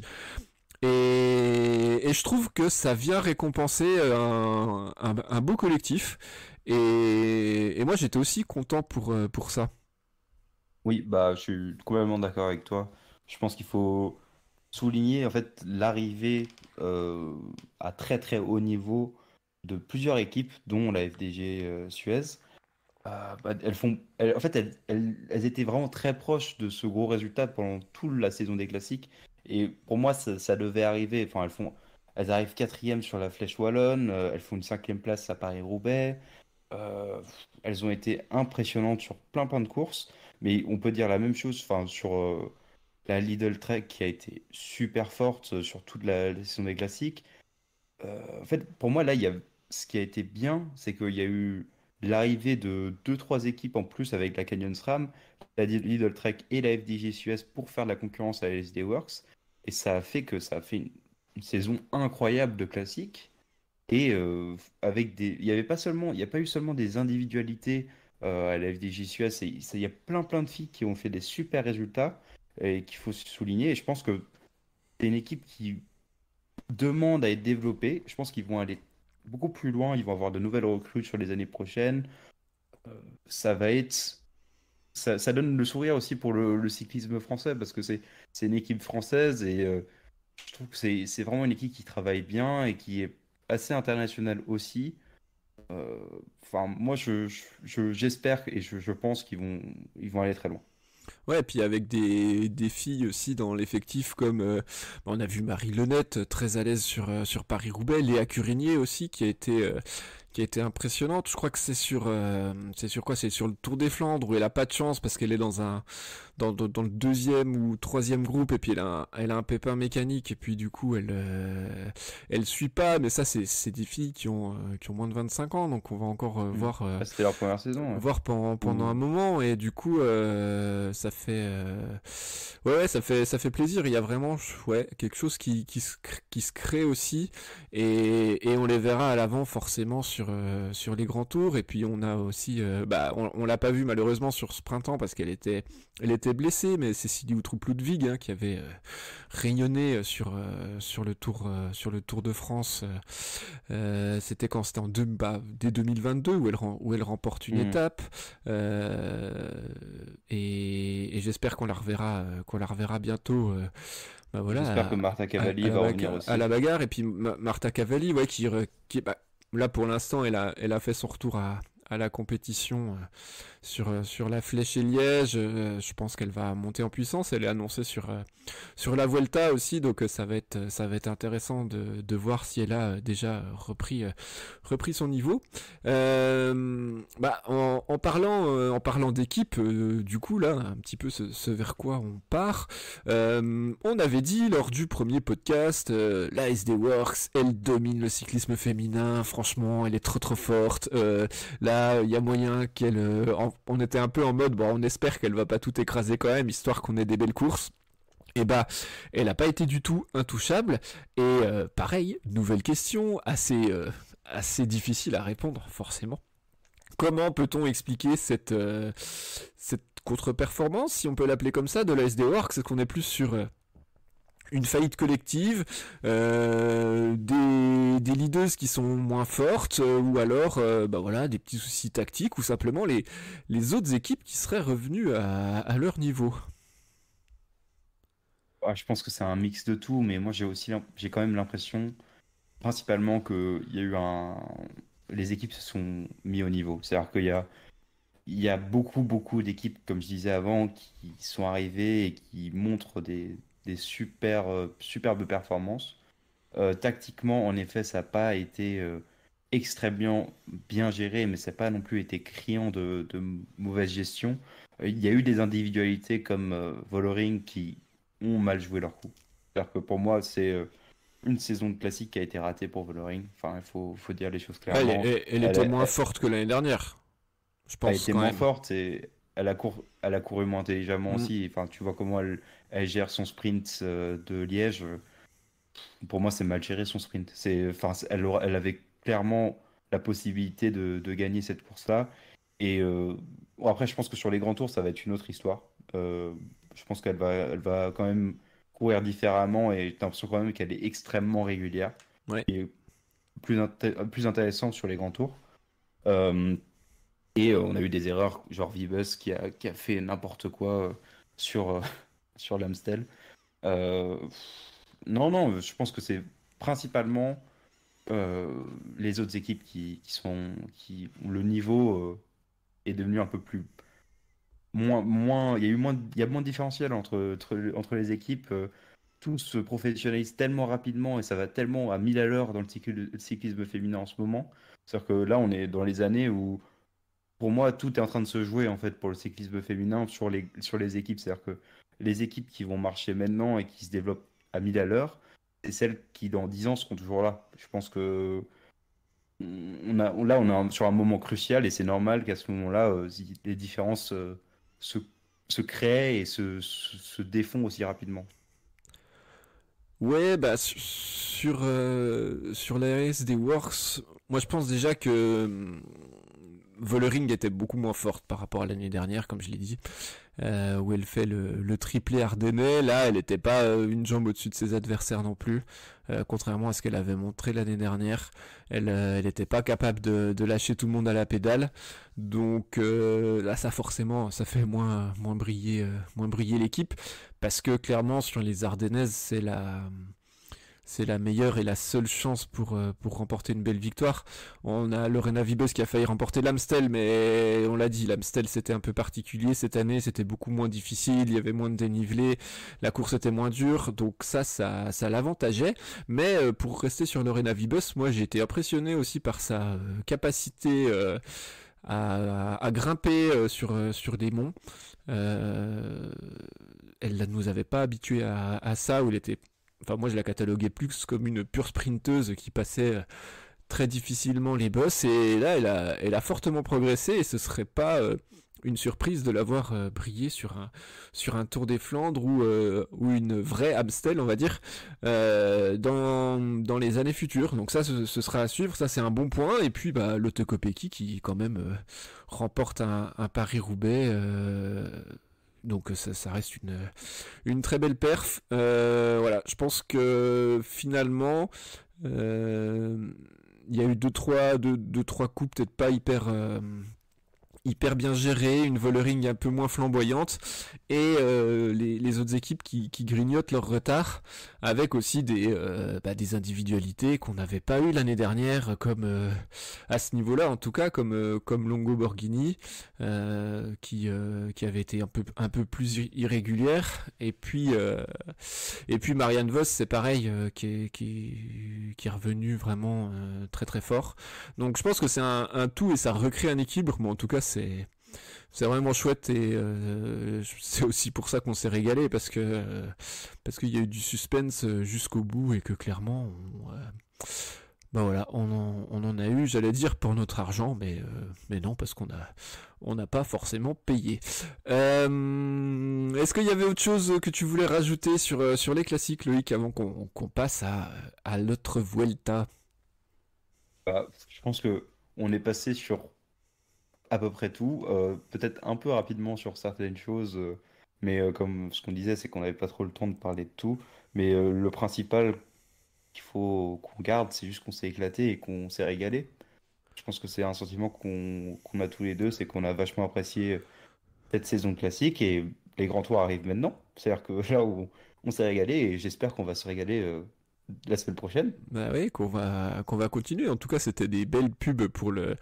Et je trouve que ça vient récompenser un beau collectif, et moi j'étais aussi content pour ça. Oui, bah, je suis complètement d'accord avec toi. Je pense qu'il faut souligner en fait l'arrivée à très très haut niveau de plusieurs équipes, dont la FDG Suez. En fait, elles étaient vraiment très proches de ce gros résultat pendant toute la saison des classiques. Et pour moi, ça devait arriver. Enfin, elles arrivent 4e sur la Flèche Wallonne, elles font une 5e place à Paris-Roubaix. Euh, Elles ont été impressionnantes sur plein de courses, mais on peut dire la même chose enfin, sur la Lidl Trek qui a été super forte sur toute la saison des classiques. En fait, pour moi, là, ce qui a été bien, c'est qu'il y a eu l'arrivée de deux trois équipes en plus avec la Canyon SRAM, la Lidl Trek et la FDJ Suez pour faire de la concurrence à la SD Works. Et ça a fait une saison incroyable de classiques. Et il y a pas eu seulement des individualités à la FDJ Suez, il y a plein de filles qui ont fait des super résultats et qu'il faut souligner. Et je pense que c'est une équipe qui demande à être développée. Je pense qu'ils vont aller beaucoup plus loin. Ils vont avoir de nouvelles recrues sur les années prochaines. Ça va être, ça donne le sourire aussi pour le cyclisme français parce que c'est une équipe française et je trouve que c'est vraiment une équipe qui travaille bien et qui est assez internationale aussi. Euh, Enfin, moi, j'espère et je pense ils vont aller très loin. Ouais, et puis avec des filles aussi dans l'effectif comme on a vu Marie Lenette très à l'aise sur Paris-Roubaix, Léa Curigné aussi qui a été impressionnante. Je crois que c'est sur quoi? C'est sur le Tour des Flandres où elle a pas de chance parce qu'elle est dans le 2e ou 3e groupe, et puis elle a un pépin mécanique, et puis du coup elle suit pas. Mais ça c'est des filles qui ont moins de 25 ans, donc on va encore Mm. Ah, c'était leur première saison, ouais. voir pendant un Ou- moment, et du coup ouais, ça fait plaisir. Il y a vraiment ouais, quelque chose qui se crée aussi, et on les verra à l'avant forcément sur les grands tours. Et puis on a aussi on l'a pas vu malheureusement sur ce printemps parce elle était blessée, mais Cécilie Outroupe-Ludwig hein, qui avait rayonné sur le Tour de France. C'était quand? C'était dès 2022 où elle remporte une Mm. étape. Et j'espère qu'on la reverra bientôt. J'espère que Voilà, Marta Cavalli va revenir à la aussi. bagarre. Et puis Marta Cavalli, ouais, là pour l'instant, elle a fait son retour à la compétition sur la Flèche et Liège. Je pense qu'elle va monter en puissance. Elle est annoncée sur la Vuelta aussi, donc ça va être intéressant de voir si elle a déjà repris son niveau. En parlant d'équipe, du coup là, un petit peu ce vers quoi on part. On avait dit lors du premier podcast, la SD Works, elle domine le cyclisme féminin. Franchement, elle est trop forte. Là, il y a moyen on était un peu en mode, bon, on espère qu'elle va pas tout écraser quand même, histoire qu'on ait des belles courses. Et elle n'a pas été du tout intouchable. Et pareil, nouvelle question, assez difficile à répondre, forcément. Comment peut-on expliquer cette contre-performance, si on peut l'appeler comme ça, de la SD Works? Est-ce qu'on est plus sur une faillite collective, des leaders qui sont moins fortes, ou alors bah voilà, des petits soucis tactiques, ou simplement les autres équipes qui seraient revenues à leur niveau. Ah, je pense que c'est un mix de tout, mais moi j'ai quand même l'impression principalement que il y a eu un les équipes se sont mis au niveau. C'est-à-dire qu'il y a beaucoup d'équipes, comme je disais avant, qui sont arrivées et qui montrent des superbes performances. Tactiquement, en effet, ça n'a pas été extrêmement bien géré, mais ça n'a pas non plus été criant de mauvaise gestion. Il y a eu des individualités comme Vollering qui ont mal joué leur coup. C'est-à-dire que pour moi, c'est une saison de classique qui a été ratée pour Vollering. Enfin, il faut dire les choses Ouais, clairement. elle Elle, était a moins forte que l'année dernière, je elle a pense été quand moins même. forte et elle a couru moins intelligemment Mm. aussi. Enfin, tu vois comment elle gère son sprint de Liège. Pour moi, c'est mal géré son sprint. Enfin, elle avait clairement la possibilité de gagner cette course-là. Et bon, après, je pense que sur les grands tours, ça va être une autre histoire. Euh, je pense elle va quand même courir différemment et j'ai l'impression quand même qu'elle est extrêmement régulière Ouais. et plus intéressante sur les grands tours. Euh, et on a eu des erreurs, genre Vibus qui a fait n'importe quoi sur, sur l'Amstel. Euh, non, non, je pense que c'est principalement les autres équipes où le niveau est devenu un peu plus il y a moins de différentiel entre les équipes. Tout se professionnalise tellement rapidement et ça va tellement à 1000 à l'heure dans le cyclisme féminin en ce moment. C'est-à-dire que là, on est dans les années où, pour moi, tout est en train de se jouer en fait pour le cyclisme féminin sur les équipes. C'est-à-dire que les équipes qui vont marcher maintenant et qui se développent à 1000 à l'heure, c'est celles qui dans 10 ans seront toujours là. Je pense que on est sur un moment crucial et c'est normal qu'à ce moment-là, les différences se, se créent et se défont aussi rapidement. Ouais, bah sur l'ARS des Works, moi je pense déjà que Vollering était beaucoup moins forte par rapport à l'année dernière, comme je l'ai dit, où elle fait le triplé ardennais. Là, elle n'était pas une jambe au-dessus de ses adversaires non plus, contrairement à ce qu'elle avait montré l'année dernière. Elle n'était pas capable de lâcher tout le monde à la pédale. Donc là, ça forcément, ça fait moins briller l'équipe, parce que clairement sur les Ardennaises, c'est la meilleure et la seule chance pour remporter une belle victoire. On a Lorena Vibes qui a failli remporter l'Amstel, mais on l'a dit, l'Amstel c'était un peu particulier cette année, c'était beaucoup moins difficile, il y avait moins de dénivelé, la course était moins dure, donc ça l'avantageait. Mais pour rester sur Lorena Vibes, moi j'ai été impressionné aussi par sa capacité à grimper sur des monts. Euh, Elle ne nous avait pas habitués à ça, où il était. Enfin, moi, je la cataloguais plus comme une pure sprinteuse qui passait très difficilement les bosses. Et là, elle a fortement progressé. Et ce serait pas une surprise de la voir briller sur un Tour des Flandres ou une vraie Amstel, on va dire, dans les années futures. Donc ça, ce sera à suivre. Ça, c'est un bon point. Et puis, bah, Lotte Kopecky qui, quand même, remporte un Paris-Roubaix. Donc ça reste une très belle perf. Voilà, je pense que finalement, euh, il y a eu deux, trois coups peut-être pas hyper bien gérée, une Vollering un peu moins flamboyante, et les autres équipes qui grignotent leur retard, avec aussi des individualités qu'on n'avait pas eu l'année dernière, comme à ce niveau-là en tout cas, comme Longo Borghini, qui avait été un peu plus irrégulière, et puis Marianne Vos, c'est pareil, qui est revenu vraiment très très fort. Donc je pense que c'est un tout et ça recrée un équilibre, mais en tout cas c'est vraiment chouette et c'est aussi pour ça qu'on s'est régalé parce qu'il y a eu du suspense jusqu'au bout et que clairement bah voilà on en a eu, j'allais dire, pour notre argent, mais non, parce on n'a pas forcément payé. Est-ce qu'il y avait autre chose que tu voulais rajouter sur les classiques, Loïc, avant qu'on passe à l'autre Vuelta? Bah, je pense que on est passé sur à peu près tout, peut-être un peu rapidement sur certaines choses, mais comme ce qu'on disait, c'est qu'on n'avait pas trop le temps de parler de tout. Mais le principal qu'il faut qu'on garde, c'est juste qu'on s'est éclaté et qu'on s'est régalé. Je pense que c'est un sentiment qu'on a tous les deux, c'est qu'on a vachement apprécié cette saison classique et les grands tours arrivent maintenant. C'est-à-dire que là où on s'est régalé et j'espère qu'on va se régaler la semaine prochaine. Bah oui, qu'on va continuer. En tout cas, c'était des belles pubs pour le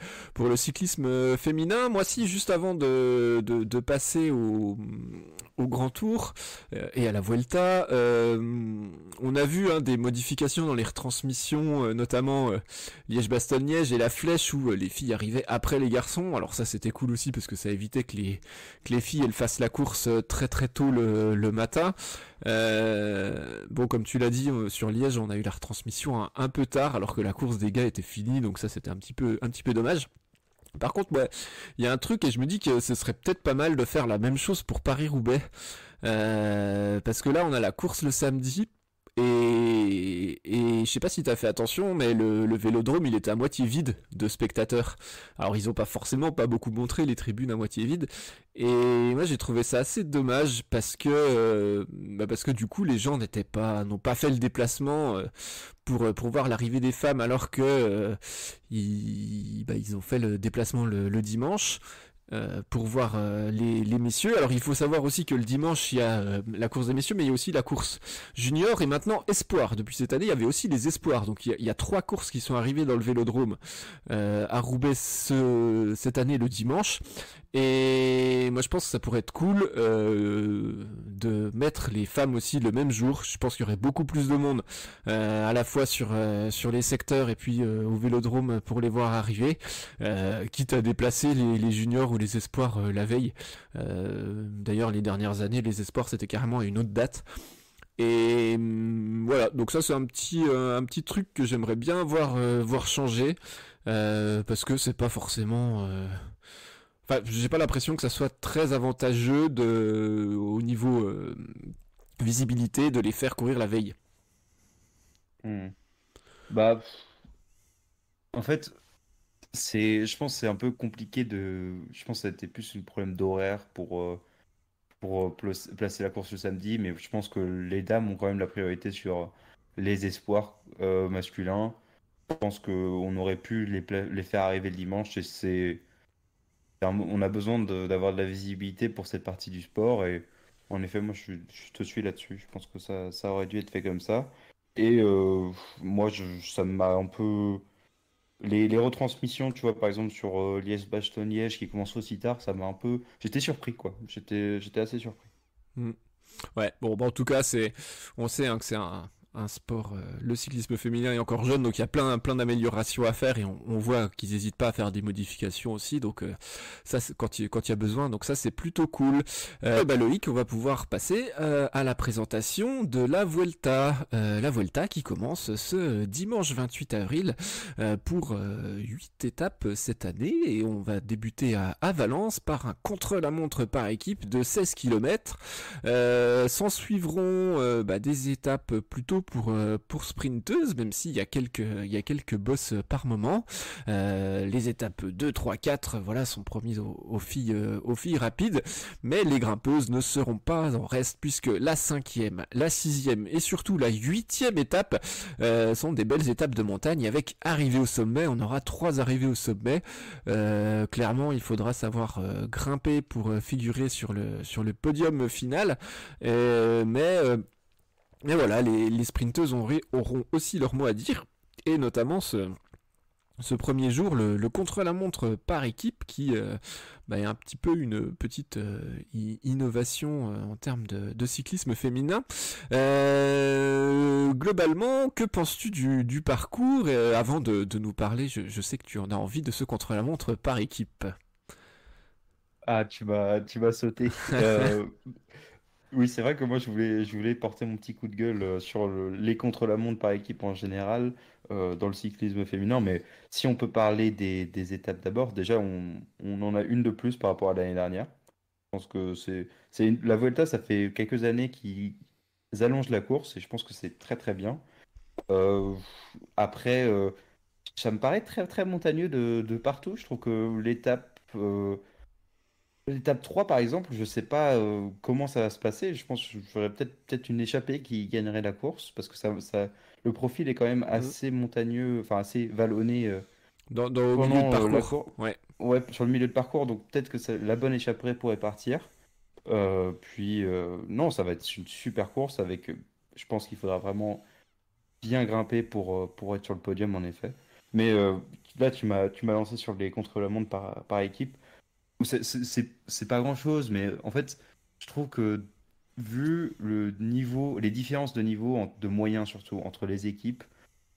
cyclisme féminin. Moi, si, juste avant de passer au Grand Tour et à la Vuelta, on a vu des modifications dans les retransmissions, notamment Liège-Bastogne-Liège et la Flèche où les filles arrivaient après les garçons. Alors ça, c'était cool aussi parce que ça évitait que les filles elles fassent la course très très tôt le matin. Bon, comme tu l'as dit, sur Liège, on a eu la retransmission un peu tard, alors que la course des gars était finie, donc ça c'était un petit peu dommage. Par contre, ouais, il y a un truc et je me dis que ce serait peut-être pas mal de faire la même chose pour Paris-Roubaix. Parce que là, on a la course le samedi. Et je sais pas si t'as fait attention, mais le vélodrome il était à moitié vide de spectateurs. Alors ils ont pas forcément pas beaucoup montré les tribunes à moitié vides. Et moi j'ai trouvé ça assez dommage parce que du coup les gens n'ont pas fait le déplacement pour voir l'arrivée des femmes alors que ils ont fait le déplacement le dimanche pour voir les messieurs. Alors il faut savoir aussi que le dimanche il y a la course des messieurs, mais il y a aussi la course junior et maintenant espoir. Depuis cette année, il y avait aussi les espoirs. Donc il y a 3 courses qui sont arrivées dans le Vélodrome à Roubaix cette année le dimanche. Et moi je pense que ça pourrait être cool de mettre les femmes aussi le même jour. Je pense qu'il y aurait beaucoup plus de monde à la fois sur les secteurs et puis au Vélodrome pour les voir arriver, quitte à déplacer les juniors ou les espoirs la veille. D'ailleurs les dernières années les espoirs c'était carrément à une autre date. Et voilà, donc ça c'est un petit truc que j'aimerais bien voir changer, parce que c'est pas forcément... Enfin, j'ai pas l'impression que ça soit très avantageux au niveau visibilité de les faire courir la veille. Hmm. Bah, en fait, je pense que c'est un peu compliqué de. Je pense que ça a été plus un problème d'horaire pour placer la course le samedi, mais je pense que les dames ont quand même la priorité sur les espoirs masculins. Je pense qu'on aurait pu les faire arriver le dimanche et on a besoin d'avoir de la visibilité pour cette partie du sport et en effet, moi je te suis là-dessus. Je pense que ça aurait dû être fait comme ça. Et moi, ça m'a un peu. Les retransmissions, tu vois, par exemple sur Liège-Bastogne-Liège qui commence aussi tard, ça m'a un peu. J'étais surpris, quoi. J'étais assez surpris. Mm. Ouais, bon, bah, en tout cas, on sait que c'est un sport, le cyclisme féminin est encore jeune, donc il y a plein d'améliorations à faire et on voit qu'ils n'hésitent pas à faire des modifications aussi, donc ça, c'est quand il y a besoin, donc ça, c'est plutôt cool. Bah, Loïc, on va pouvoir passer à la présentation de la Vuelta qui commence ce dimanche 28 avril pour 8 étapes cette année et on va débuter à Valence par un contre-la-montre par équipe de 16 km. S'en suivront des étapes plutôt pour sprinteuses, même s'il y a quelques bosses par moment. Les étapes 2, 3, 4 voilà, sont promises aux filles rapides, mais les grimpeuses ne seront pas en reste puisque la 5e, la 6e et surtout la 8e étape sont des belles étapes de montagne avec arrivée au sommet. On aura 3 arrivées au sommet. Clairement, il faudra savoir grimper pour figurer sur le podium final. Mais voilà, les sprinteuses auront aussi leur mot à dire, et notamment ce premier jour, le contre-la-montre par équipe, qui est un petit peu une petite innovation en termes de cyclisme féminin. Globalement, que penses-tu du parcours avant de nous parler, je sais que tu en as envie de ce contre-la-montre par équipe. Ah, tu m'as sauté. Oui, c'est vrai que moi je voulais porter mon petit coup de gueule sur les contre-la-montre par équipe en général dans le cyclisme féminin, mais si on peut parler des étapes d'abord, déjà on en a une de plus par rapport à l'année dernière. Je pense que la Vuelta, ça fait quelques années qu'ils allongent la course et je pense que c'est très très bien. Euh, Après, ça me paraît très très montagneux de partout. Je trouve que l'étape L'étape 3 par exemple, je sais pas comment ça va se passer. Je pense que j'aurais peut-être une échappée qui gagnerait la course parce que le profil est quand même Mm. assez montagneux, enfin assez vallonné Au milieu de pendant la parcours. course. Ouais. Ouais, sur le milieu de parcours, donc peut-être que la bonne échapperie pourrait partir. Puis non, ça va être une super course avec. Je pense qu'il faudra vraiment bien grimper pour être sur le podium en effet. Mais là, tu m'as lancé sur les contre-la-montre par équipe. C'est pas grand-chose, mais en fait, je trouve que vu le niveau, les différences de niveau, de moyens surtout, entre les équipes,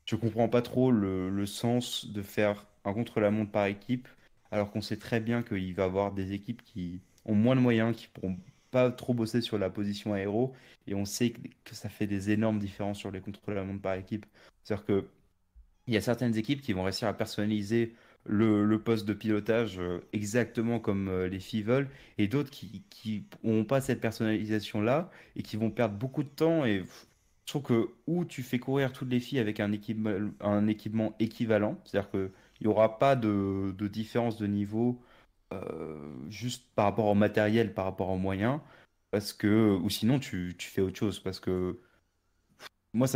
je comprends pas trop le sens de faire un contre-la-montre par équipe, alors qu'on sait très bien qu'il va y avoir des équipes qui ont moins de moyens, qui pourront pas trop bosser sur la position aéro, et on sait que ça fait des énormes différences sur les contre-la-montre par équipe. C'est-à-dire que il y a certaines équipes qui vont réussir à personnaliser le poste de pilotage exactement comme les filles veulent, et d'autres qui n'ont pas cette personnalisation-là et qui vont perdre beaucoup de temps. Et je trouve que ou tu fais courir toutes les filles avec un équipement équivalent, c'est-à-dire qu'il n'y aura pas de différence de niveau juste par rapport au matériel, par rapport aux moyens, ou sinon tu fais autre chose, parce que moi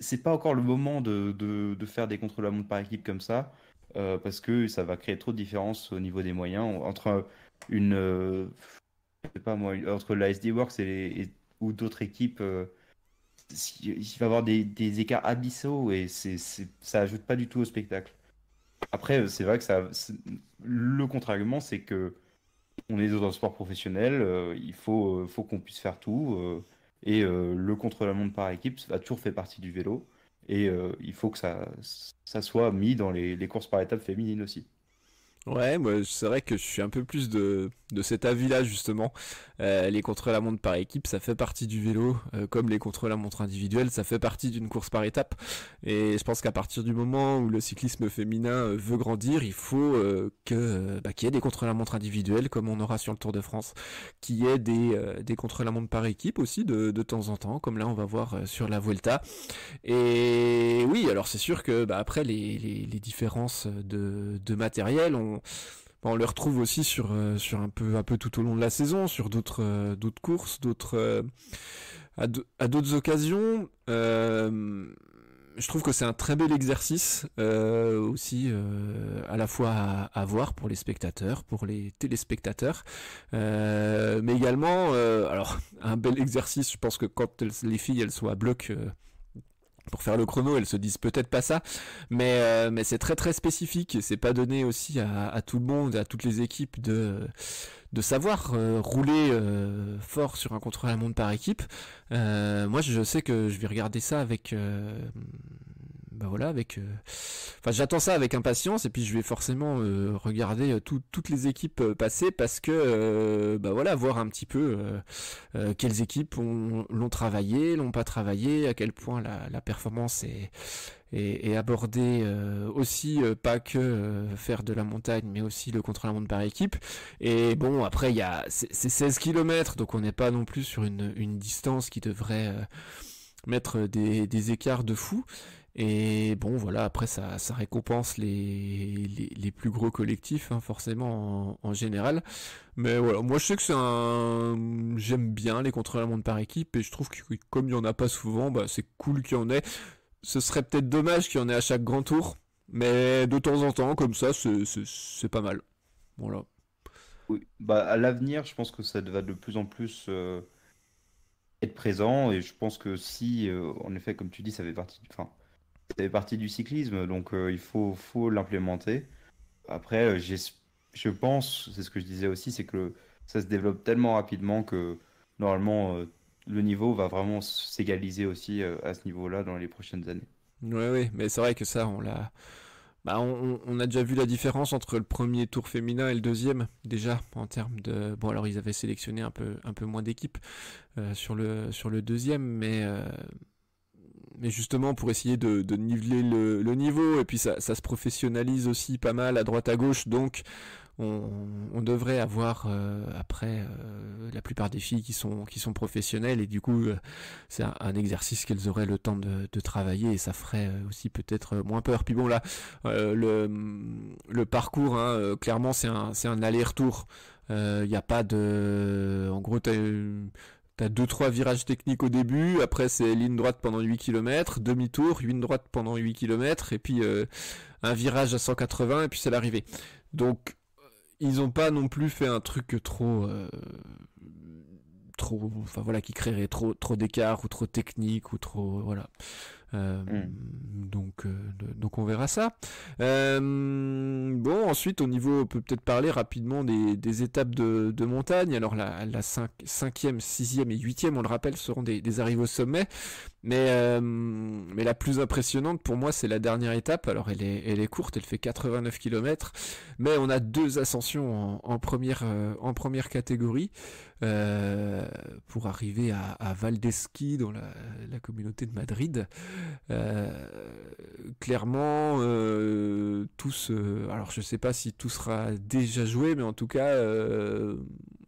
c'est pas encore le moment de faire des contre-la-montre par équipe comme ça, parce que ça va créer trop de différences au niveau des moyens entre une, je sais pas moi, entre la SD Works ou d'autres équipes. Il va y avoir des écarts abyssaux et ça ajoute pas du tout au spectacle. Après, c'est vrai que le contre-argument, c'est que on est dans un sport professionnel, faut qu'on puisse faire tout. Le contre-la-montre par équipe a toujours fait partie du vélo. Et il faut que ça soit mis dans les courses par étapes féminines aussi. Ouais, moi c'est vrai que je suis un peu plus de cet avis-là justement. Les contre-la-montre par équipe, ça fait partie du vélo, comme les contre-la-montre individuels, ça fait partie d'une course par étape. Et je pense qu'à partir du moment où le cyclisme féminin veut grandir, il faut qu'il y ait des contre-la-montre individuels, comme on aura sur le Tour de France, qu'il y ait des contre-la-montre par équipe aussi de temps en temps, comme là on va voir sur la Vuelta. Et oui, alors c'est sûr que après les différences de matériel, on les retrouve aussi sur un peu tout au long de la saison, sur d'autres courses, à d'autres occasions. Je trouve que c'est un très bel exercice aussi à la fois à voir pour les spectateurs, pour les téléspectateurs, mais également alors un bel exercice. Je pense que quand les filles elles sont à bloc pour faire le chrono, elles se disent peut-être pas ça, mais c'est très très spécifique. C'est pas donné aussi à tout le monde, à toutes les équipes de savoir rouler fort sur un contre-la-montre par équipe. Moi, je sais que je vais regarder ça avec voilà, enfin j'attends ça avec impatience et puis je vais forcément regarder toutes les équipes passer parce que voilà, voir un petit peu quelles équipes l'ont travaillé, l'ont pas travaillé, à quel point la performance est abordée aussi, pas que faire de la montagne mais aussi le contre-la-montre par équipe. Et bon, après c'est 16 km, donc on n'est pas non plus sur une distance qui devrait mettre des écarts de fou. Et bon, voilà, après ça récompense les plus gros collectifs, hein, forcément en général. Mais voilà, moi je sais que j'aime bien les contre-la-montre par équipe et je trouve que comme il y en a pas souvent, c'est cool qu'il y en ait. Ce serait peut-être dommage qu'il y en ait à chaque grand tour, mais de temps en temps, comme ça, c'est pas mal. Voilà. Oui. Bah, à l'avenir, je pense que ça va de plus en plus être présent. Et je pense que si, en effet, comme tu dis, enfin, ça fait partie du cyclisme, donc faut l'implémenter. Après, je pense, c'est ce que je disais aussi, c'est que ça se développe tellement rapidement que normalement, le niveau va vraiment s'égaliser aussi à ce niveau-là dans les prochaines années. Ouais, ouais, mais c'est vrai que ça, on a déjà vu la différence entre le premier tour féminin et le deuxième, déjà, en termes de... Bon, alors ils avaient sélectionné un peu moins d'équipes sur le deuxième, mais justement pour essayer de niveler le niveau, et puis ça se professionnalise aussi pas mal à droite à gauche, donc on devrait avoir après la plupart des filles qui sont professionnelles, et du coup c'est un exercice qu'elles auraient le temps de travailler, et ça ferait aussi peut-être moins peur. Puis bon là, le parcours, hein, clairement c'est un aller-retour. Il n'y a pas de... En gros, t'as 2-3 virages techniques au début, après c'est ligne droite pendant 8 km, demi-tour, ligne droite pendant 8 km, et puis un virage à 180, et puis c'est l'arrivée. Donc, ils ont pas non plus fait un truc enfin voilà, qui créerait trop d'écart, ou trop technique, ou trop... Voilà. Euh, Hmm. donc, donc on verra ça. Bon, ensuite au niveau, on peut peut-être parler rapidement des étapes de montagne. Alors la 5e, 6e et 8e, on le rappelle, seront des arrivées au sommet. Mais la plus impressionnante pour moi, c'est la dernière étape. Alors elle est courte, elle fait 89 km, mais on a 2 ascensions en première catégorie, pour arriver à Valdesqui, dans la communauté de Madrid. Euh, Clairement, tous. Alors, je sais pas si tout sera déjà joué, mais en tout cas,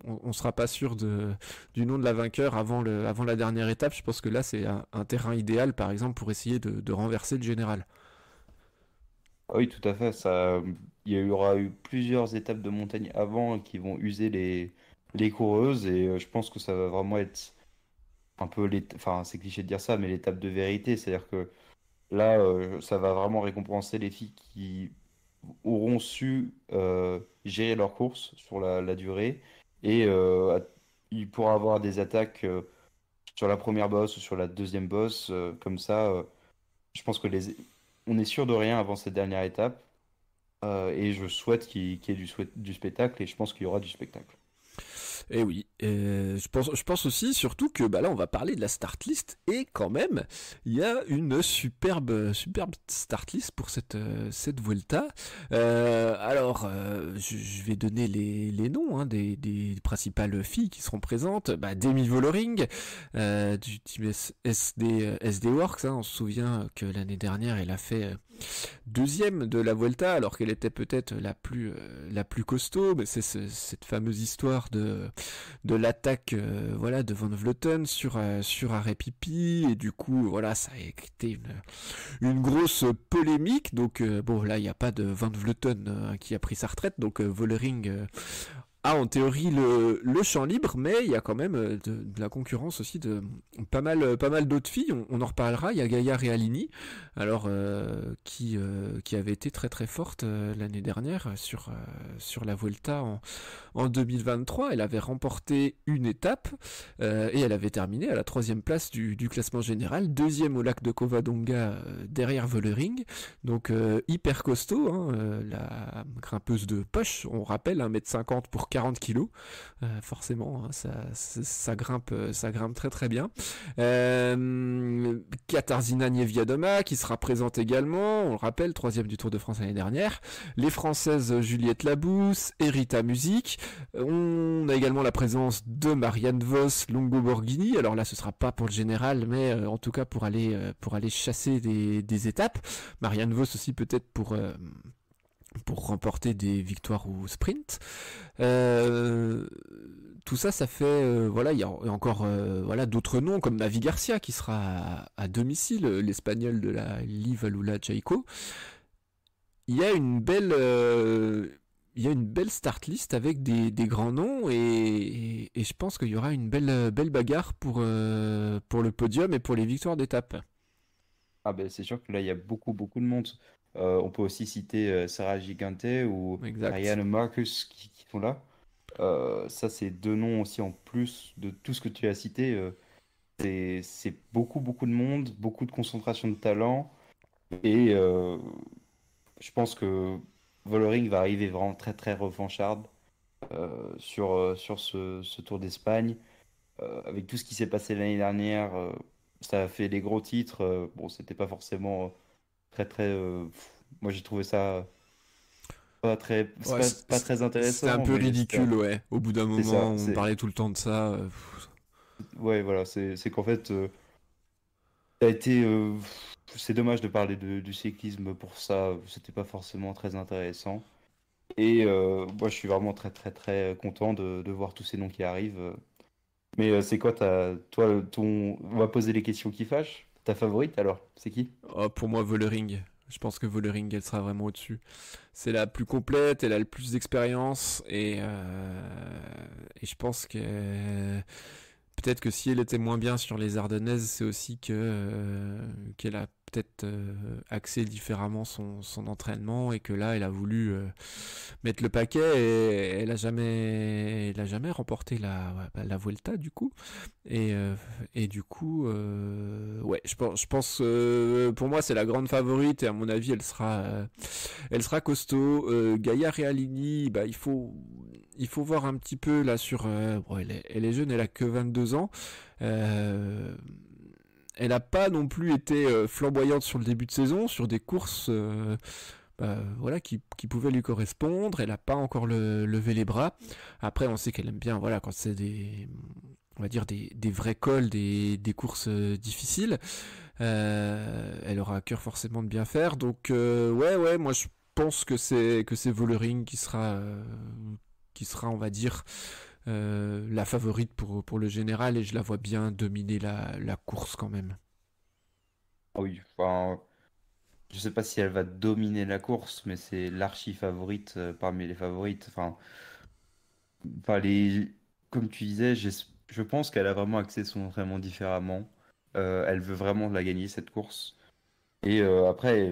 on sera pas sûr du nom de la vainqueur avant la dernière étape. Je pense que là, c'est un terrain idéal, par exemple, pour essayer de renverser le général. Ah oui, tout à fait. Ça, y aura eu plusieurs étapes de montagne avant qui vont user les coureuses et je pense que ça va vraiment être un peu enfin, c'est cliché de dire ça, mais l'étape de vérité. C'est-à-dire que là, ça va vraiment récompenser les filles qui auront su gérer leur course sur la durée et il pourra avoir des attaques sur la première bosse ou sur la deuxième bosse. Comme ça, je pense que on est sûr de rien avant cette dernière étape. Et je souhaite qu'il y ait du spectacle et je pense qu'il y aura du spectacle. Et oui, je pense aussi, surtout que bah là, on va parler de la start list, et quand même, il y a une superbe start list pour cette Vuelta. Alors, je vais donner les noms, hein, des principales filles qui seront présentes. Bah, Demi Vollering, du team SD Works, hein. On se souvient que l'année dernière, elle a fait deuxième de la Vuelta, alors qu'elle était peut-être la plus costaud, mais c'est cette fameuse histoire de l'attaque, voilà, de Van Vleuten sur arrêt pipi, et du coup voilà, ça a été une grosse polémique. Donc bon, là il n'y a pas de Van Vleuten qui a pris sa retraite, donc Vollering a en théorie le champ libre, mais il y a quand même de la concurrence aussi de pas mal d'autres filles. On en reparlera. Il y a Gaia Realini, alors qui avait été très très forte l'année dernière sur la Vuelta en 2023. Elle avait remporté une étape, et elle avait terminé à la 3e place du classement général, deuxième au lac de Covadonga, derrière Vollering. Donc hyper costaud, hein, la grimpeuse de poche, on rappelle 1m50 pour 40 kilos. Forcément, hein, ça grimpe très très bien. Katarzyna Niewiadoma qui sera présente également, on le rappelle, 3e du Tour de France l'année dernière. Les Françaises Juliette Labousse et Rita Music. On a également la présence de Marianne Vos, Longo Borghini. Alors là, ce sera pas pour le général, mais en tout cas pour aller chasser des étapes. Marianne Vos aussi peut-être pour remporter des victoires au sprint. Tout ça, ça fait voilà, il y a encore voilà d'autres noms comme Navi Garcia qui sera à domicile, l'espagnol de la Live Alula Chaiko. Il y a une belle start list avec des grands noms, et je pense qu'il y aura une belle bagarre pour le podium et pour les victoires d'étape. Ah ben c'est sûr que là il y a beaucoup de monde. On peut aussi citer Sarah Gigante ou Exact. Ariane Marcus qui sont là. Ça c'est deux noms aussi en plus de tout ce que tu as cité. C'est beaucoup de monde, beaucoup de concentration de talent et je pense que Vollering va arriver vraiment très revancharde sur ce Tour d'Espagne. Avec tout ce qui s'est passé l'année dernière, ça a fait des gros titres. Bon, c'était pas forcément moi, j'ai trouvé ça Ouais, pas très c'était un intéressant, peu mais ridicule, ouais. Au bout d'un c'est ça. moment, on parlait tout le temps de ça. Ouais, voilà, c'est qu'en fait, Ça a été, c'est dommage de parler du cyclisme pour ça, c'était pas forcément très intéressant. Et moi, je suis vraiment très, très, très content de voir tous ces noms qui arrivent. Mais c'est quoi toi, on va poser les questions qui fâchent. Ta favorite alors, c'est qui? Oh, pour moi, Vollering. Je pense que Vollering, elle sera vraiment au-dessus. C'est la plus complète, elle a le plus d'expérience et je pense que peut-être que si elle était moins bien sur les Ardennaises, c'est aussi qu'elle a peut-être axé différemment son entraînement et que là, elle a voulu mettre le paquet et elle a jamais remporté la Vuelta du coup. Et, euh, et du coup, ouais, je pense pour moi, c'est la grande favorite et à mon avis, elle sera costaud. Gaia Realini, bah, il faut voir un petit peu là sur. Bon, elle est jeune, elle a que 22 ans. Euh, Elle n'a pas non plus été flamboyante sur le début de saison, sur des courses voilà, qui pouvaient lui correspondre. Elle n'a pas encore levé les bras. Après, on sait qu'elle aime bien, voilà, quand c'est on va dire des vrais cols, des courses difficiles. Elle aura à cœur forcément de bien faire. Donc, ouais, moi je pense que c'est Vollering qui sera, on va dire, la favorite pour le général et je la vois bien dominer la course quand même. Ah oui, enfin, je sais pas si elle va dominer la course, mais c'est l'archi favorite parmi les favorites. Enfin, comme tu disais, je pense qu'elle a vraiment axé son entraînement différemment. Elle veut vraiment la gagner cette course. Et après,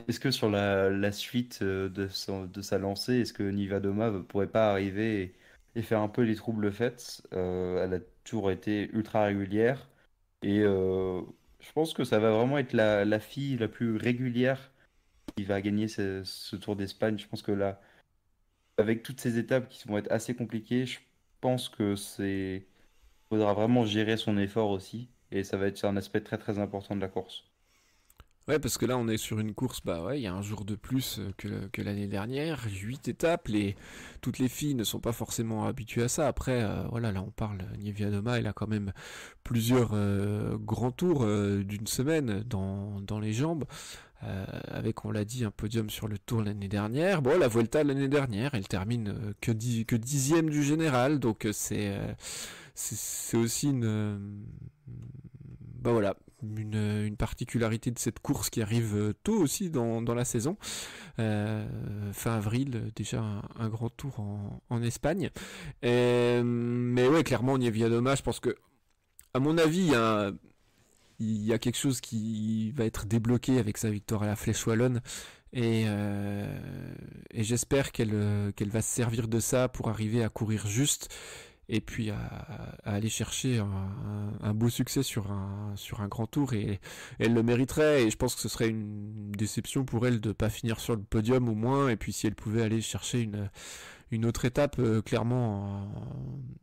est-ce que sur la suite de sa lancée, est-ce que Nivadoma ne pourrait pas arriver et faire un peu les troubles faits? Elle a toujours été ultra régulière et je pense que ça va vraiment être la fille la plus régulière qui va gagner ce Tour d'Espagne. Je pense que là, avec toutes ces étapes qui vont être assez compliquées, je pense que faudra vraiment gérer son effort aussi et ça va être un aspect très très important de la course. Ouais, parce que là, on est sur une course, bah ouais, il y a un jour de plus que l'année dernière, 8 étapes, toutes les filles ne sont pas forcément habituées à ça. Après, voilà, là on parle, Niewiadoma, elle a quand même plusieurs grands tours d'une semaine dans les jambes, avec, on l'a dit, un podium sur le tour l'année dernière. Bon, la Vuelta l'année dernière, elle termine que dixième du général, donc c'est aussi bah voilà, une particularité de cette course qui arrive tôt aussi dans la saison. Fin avril, déjà un grand tour en Espagne. Mais ouais, clairement, Niewiadoma, je pense que, à mon avis, il y a quelque chose qui va être débloqué avec sa victoire à la Flèche Wallonne. Et j'espère qu'elle va se servir de ça pour arriver à courir juste et puis à aller chercher un beau succès sur un grand tour et elle le mériterait et je pense que ce serait une déception pour elle de pas finir sur le podium au moins et puis si elle pouvait aller chercher une autre étape clairement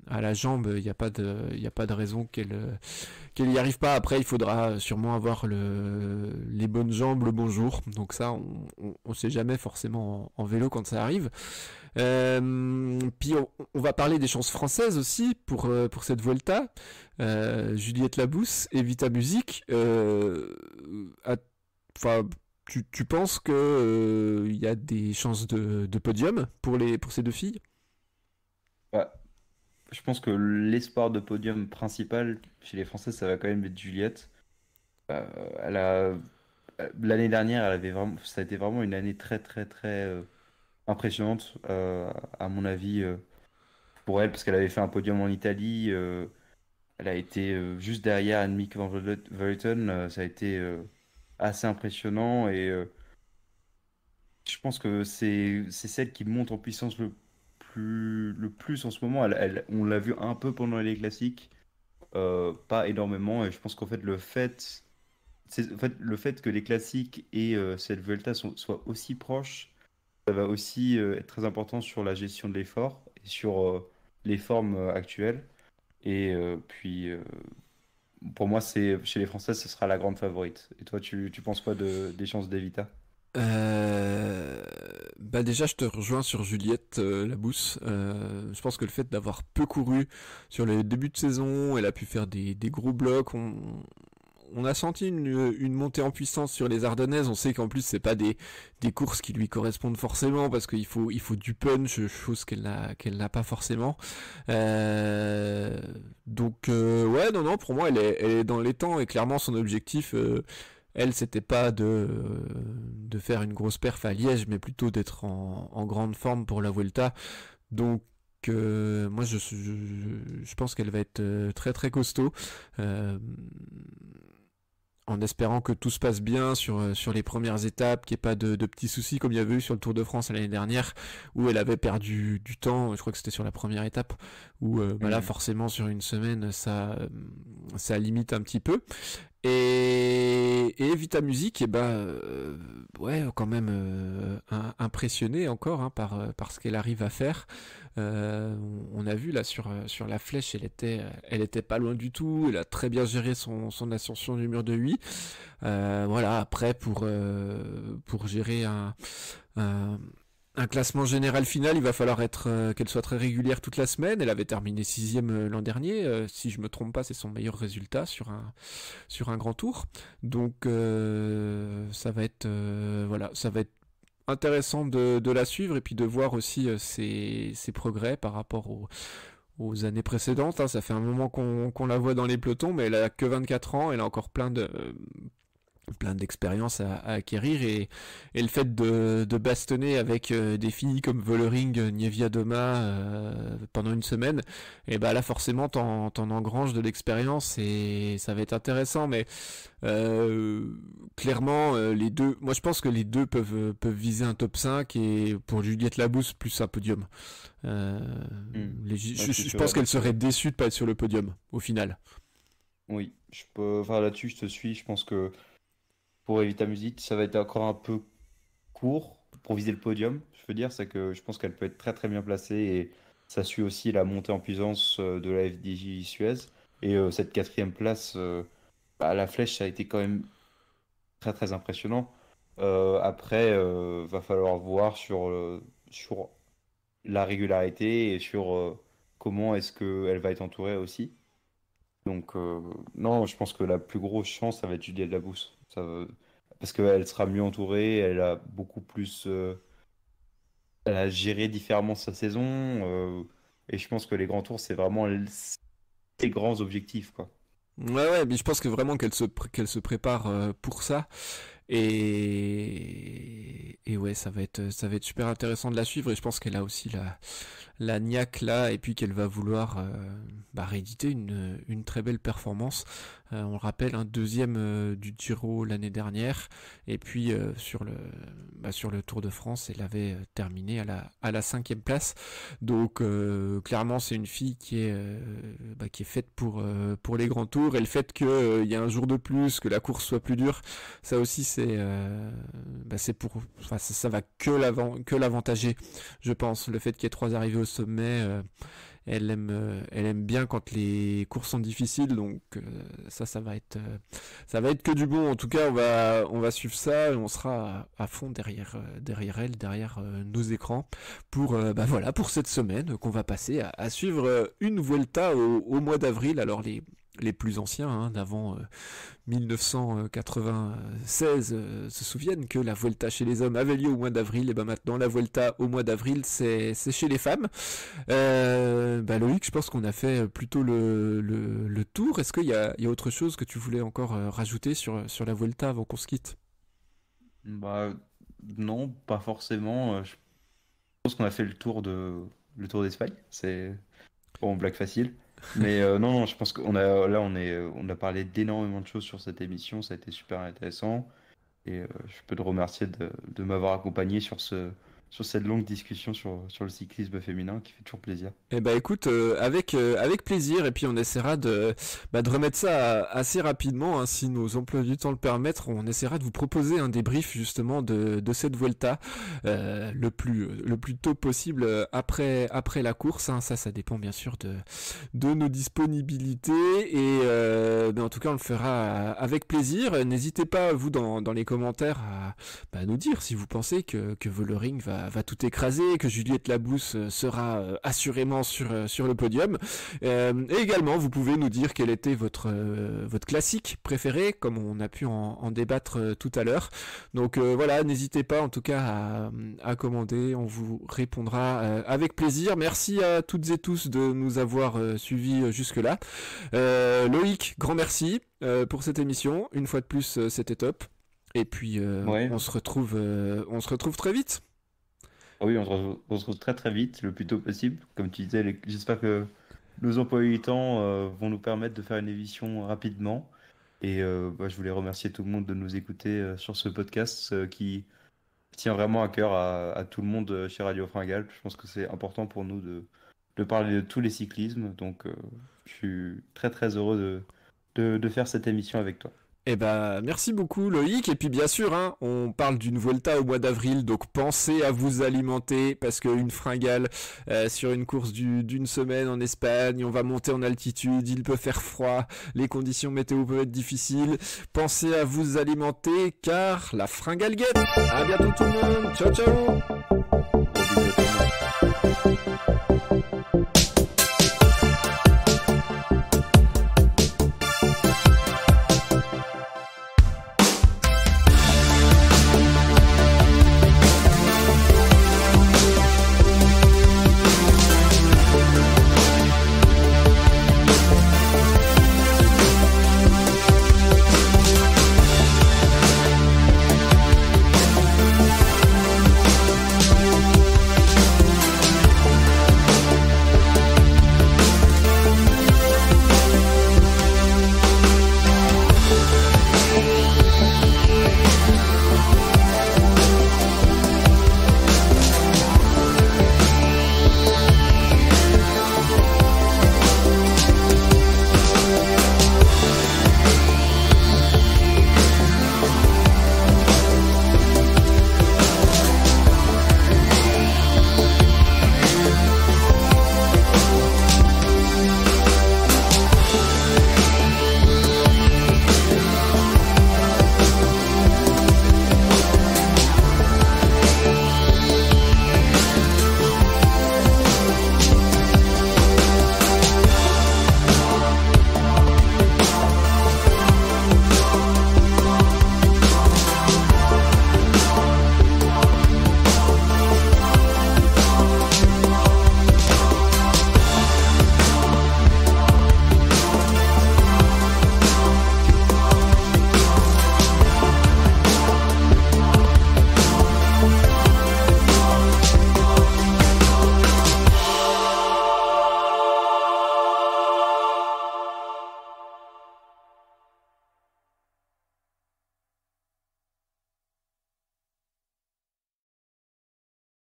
à la jambe il y a pas de raison qu'elle y arrive pas. Après, il faudra sûrement avoir les bonnes jambes le bon jour. Donc ça, on sait jamais forcément en vélo quand ça arrive. Puis on va parler des chances françaises aussi pour cette Vuelta. Juliette Labousse et Vita Music. Enfin, tu penses que il y a des chances de podium pour ces deux filles? Bah, je pense que l'espoir de podium principal chez les Français, ça va quand même être Juliette. Euh, elle a l'année dernière, elle avait vraiment, ça a été vraiment une année très très très impressionnante à mon avis pour elle parce qu'elle avait fait un podium en Italie. Elle a été juste derrière Annemiek van Vleuten. Ça a été assez impressionnant et je pense que c'est celle qui monte en puissance le plus en ce moment. On l'a vu un peu pendant les classiques, pas énormément. Et je pense qu'en fait, en fait, le fait que les classiques et cette Vuelta soient aussi proches, ça va aussi être très important sur la gestion de l'effort et sur les formes actuelles. Et puis, pour moi, chez les Françaises, ce sera la grande favorite. Et toi, tu penses quoi des chances d'Evita? Euh, Bah déjà, je te rejoins sur Juliette Labousse. Je pense que le fait d'avoir peu couru sur les débuts de saison, elle a pu faire des gros blocs. on a senti une montée en puissance sur les Ardennaises. On sait qu'en plus c'est pas des courses qui lui correspondent forcément parce qu'il faut du punch, chose qu'elle n'a pas forcément. Donc ouais, non, pour moi elle est dans les temps et clairement son objectif. Elle, c'était pas de faire une grosse perf à Liège, mais plutôt d'être en grande forme pour la Vuelta. Donc moi je pense qu'elle va être très très costaud, euh, en espérant que tout se passe bien sur les premières étapes, qu'il n'y ait pas de petits soucis comme il y avait eu sur le Tour de France l'année dernière où elle avait perdu du temps. Je crois que c'était sur la première étape où là forcément sur une semaine ça limite un petit peu. Et Vita Music, ouais, quand même impressionné encore par ce qu'elle arrive à faire. On a vu là sur la flèche, elle était pas loin du tout. Elle a très bien géré son ascension du mur de 8. Voilà, après pour gérer un classement général final, il va falloir qu'elle soit très régulière toute la semaine. Elle avait terminé 6e l'an dernier. Si je me trompe pas, c'est son meilleur résultat sur un grand tour. Donc ça va être intéressant de la suivre et puis de voir aussi ses progrès par rapport aux années précédentes. Hein. Ça fait un moment qu'on la voit dans les pelotons, mais elle a que 24 ans. Elle a encore plein d'expérience à acquérir et le fait de bastonner avec des filles comme Vollering, Niewiadoma pendant une semaine, et bah là forcément t'en engranges de l'expérience et ça va être intéressant. Mais clairement les deux, moi je pense que les deux peuvent viser un top 5 et pour Juliette Labousse plus un podium. Je pense qu'elle serait déçue de pas être sur le podium au final. Oui, enfin là-dessus, je te suis. Je pense que pour Evita Music, ça va être encore un peu court pour viser le podium. Je veux dire, c'est que je pense qu'elle peut être très très bien placée et ça suit aussi la montée en puissance de la FDJ Suez. Et cette 4e place à la flèche, ça a été quand même très très impressionnant. Après, va falloir voir sur la régularité et sur comment est-ce qu'elle va être entourée aussi. Donc, non, je pense que la plus grosse chance, ça va être Juliette Labousse. Parce qu'elle sera mieux entourée, elle a beaucoup plus. Elle a géré différemment sa saison. Et je pense que les grands tours, c'est vraiment les grands objectifs, quoi. Ouais, mais je pense que vraiment qu'elle se prépare pour ça. Et ouais, ça va être super intéressant de la suivre et je pense qu'elle a aussi la niaque là et puis qu'elle va vouloir rééditer une très belle performance. On le rappelle, un deuxième du Giro l'année dernière et puis sur le Tour de France, elle avait terminé à la 5e place. Donc clairement, c'est une fille qui est faite pour les grands tours et le fait qu'il y a un jour de plus, que la course soit plus dure, ça aussi ça va que l'avantager, je pense. Le fait qu'il y ait 3 arrivées au sommet, elle aime bien quand les courses sont difficiles, donc ça va être que du bon. En tout cas, on va suivre ça et on sera à fond derrière elle, derrière nos écrans pour pour cette semaine qu'on va passer à suivre une Vuelta au mois d'avril. Alors les plus anciens d'avant 1996 se souviennent que la Vuelta chez les hommes avait lieu au mois d'avril, et maintenant la Vuelta au mois d'avril c'est chez les femmes. Loïc, je pense qu'on a fait plutôt le tour. Est-ce qu'il y a autre chose que tu voulais encore rajouter sur la Vuelta avant qu'on se quitte? Bah, non, pas forcément. Je pense qu'on a fait le tour d'Espagne. C'est bon, blague facile. Mais non, non, je pense on a parlé d'énormément de choses sur cette émission. Ça a été super intéressant. Et je peux te remercier de m'avoir accompagné sur cette longue discussion sur le cyclisme féminin qui fait toujours plaisir. Eh ben écoute, avec plaisir, et puis on essaiera de remettre ça assez rapidement, hein, si nos emplois du temps le permettent. On essaiera de vous proposer un débrief justement de cette Vuelta le plus tôt possible après la course. Hein. Ça dépend bien sûr de nos disponibilités, et en tout cas on le fera avec plaisir. N'hésitez pas vous dans les commentaires à nous dire si vous pensez que Vollering va va tout écraser, que Juliette Labousse sera assurément sur le podium. Et également, vous pouvez nous dire quel était votre classique préféré, comme on a pu en débattre tout à l'heure. Donc voilà, n'hésitez pas en tout cas à commander, on vous répondra avec plaisir. Merci à toutes et tous de nous avoir suivis jusque-là. Loïc, grand merci pour cette émission. Une fois de plus, c'était top. Et puis on se retrouve très vite. Oui, on se retrouve très très vite, le plus tôt possible. Comme tu disais, j'espère que nos emplois du temps vont nous permettre de faire une émission rapidement. Et je voulais remercier tout le monde de nous écouter sur ce podcast qui tient vraiment à cœur à tout le monde chez Radio Fringale. Je pense que c'est important pour nous de parler de tous les cyclismes. Donc, je suis très très heureux de faire cette émission avec toi. Eh ben, merci beaucoup Loïc, et puis bien sûr, hein, on parle d'une Vuelta au mois d'avril, donc pensez à vous alimenter, parce qu'une fringale sur une course d'une semaine en Espagne, on va monter en altitude, il peut faire froid, les conditions météo peuvent être difficiles, pensez à vous alimenter, car la fringale guette. À bientôt tout le monde, ciao ciao.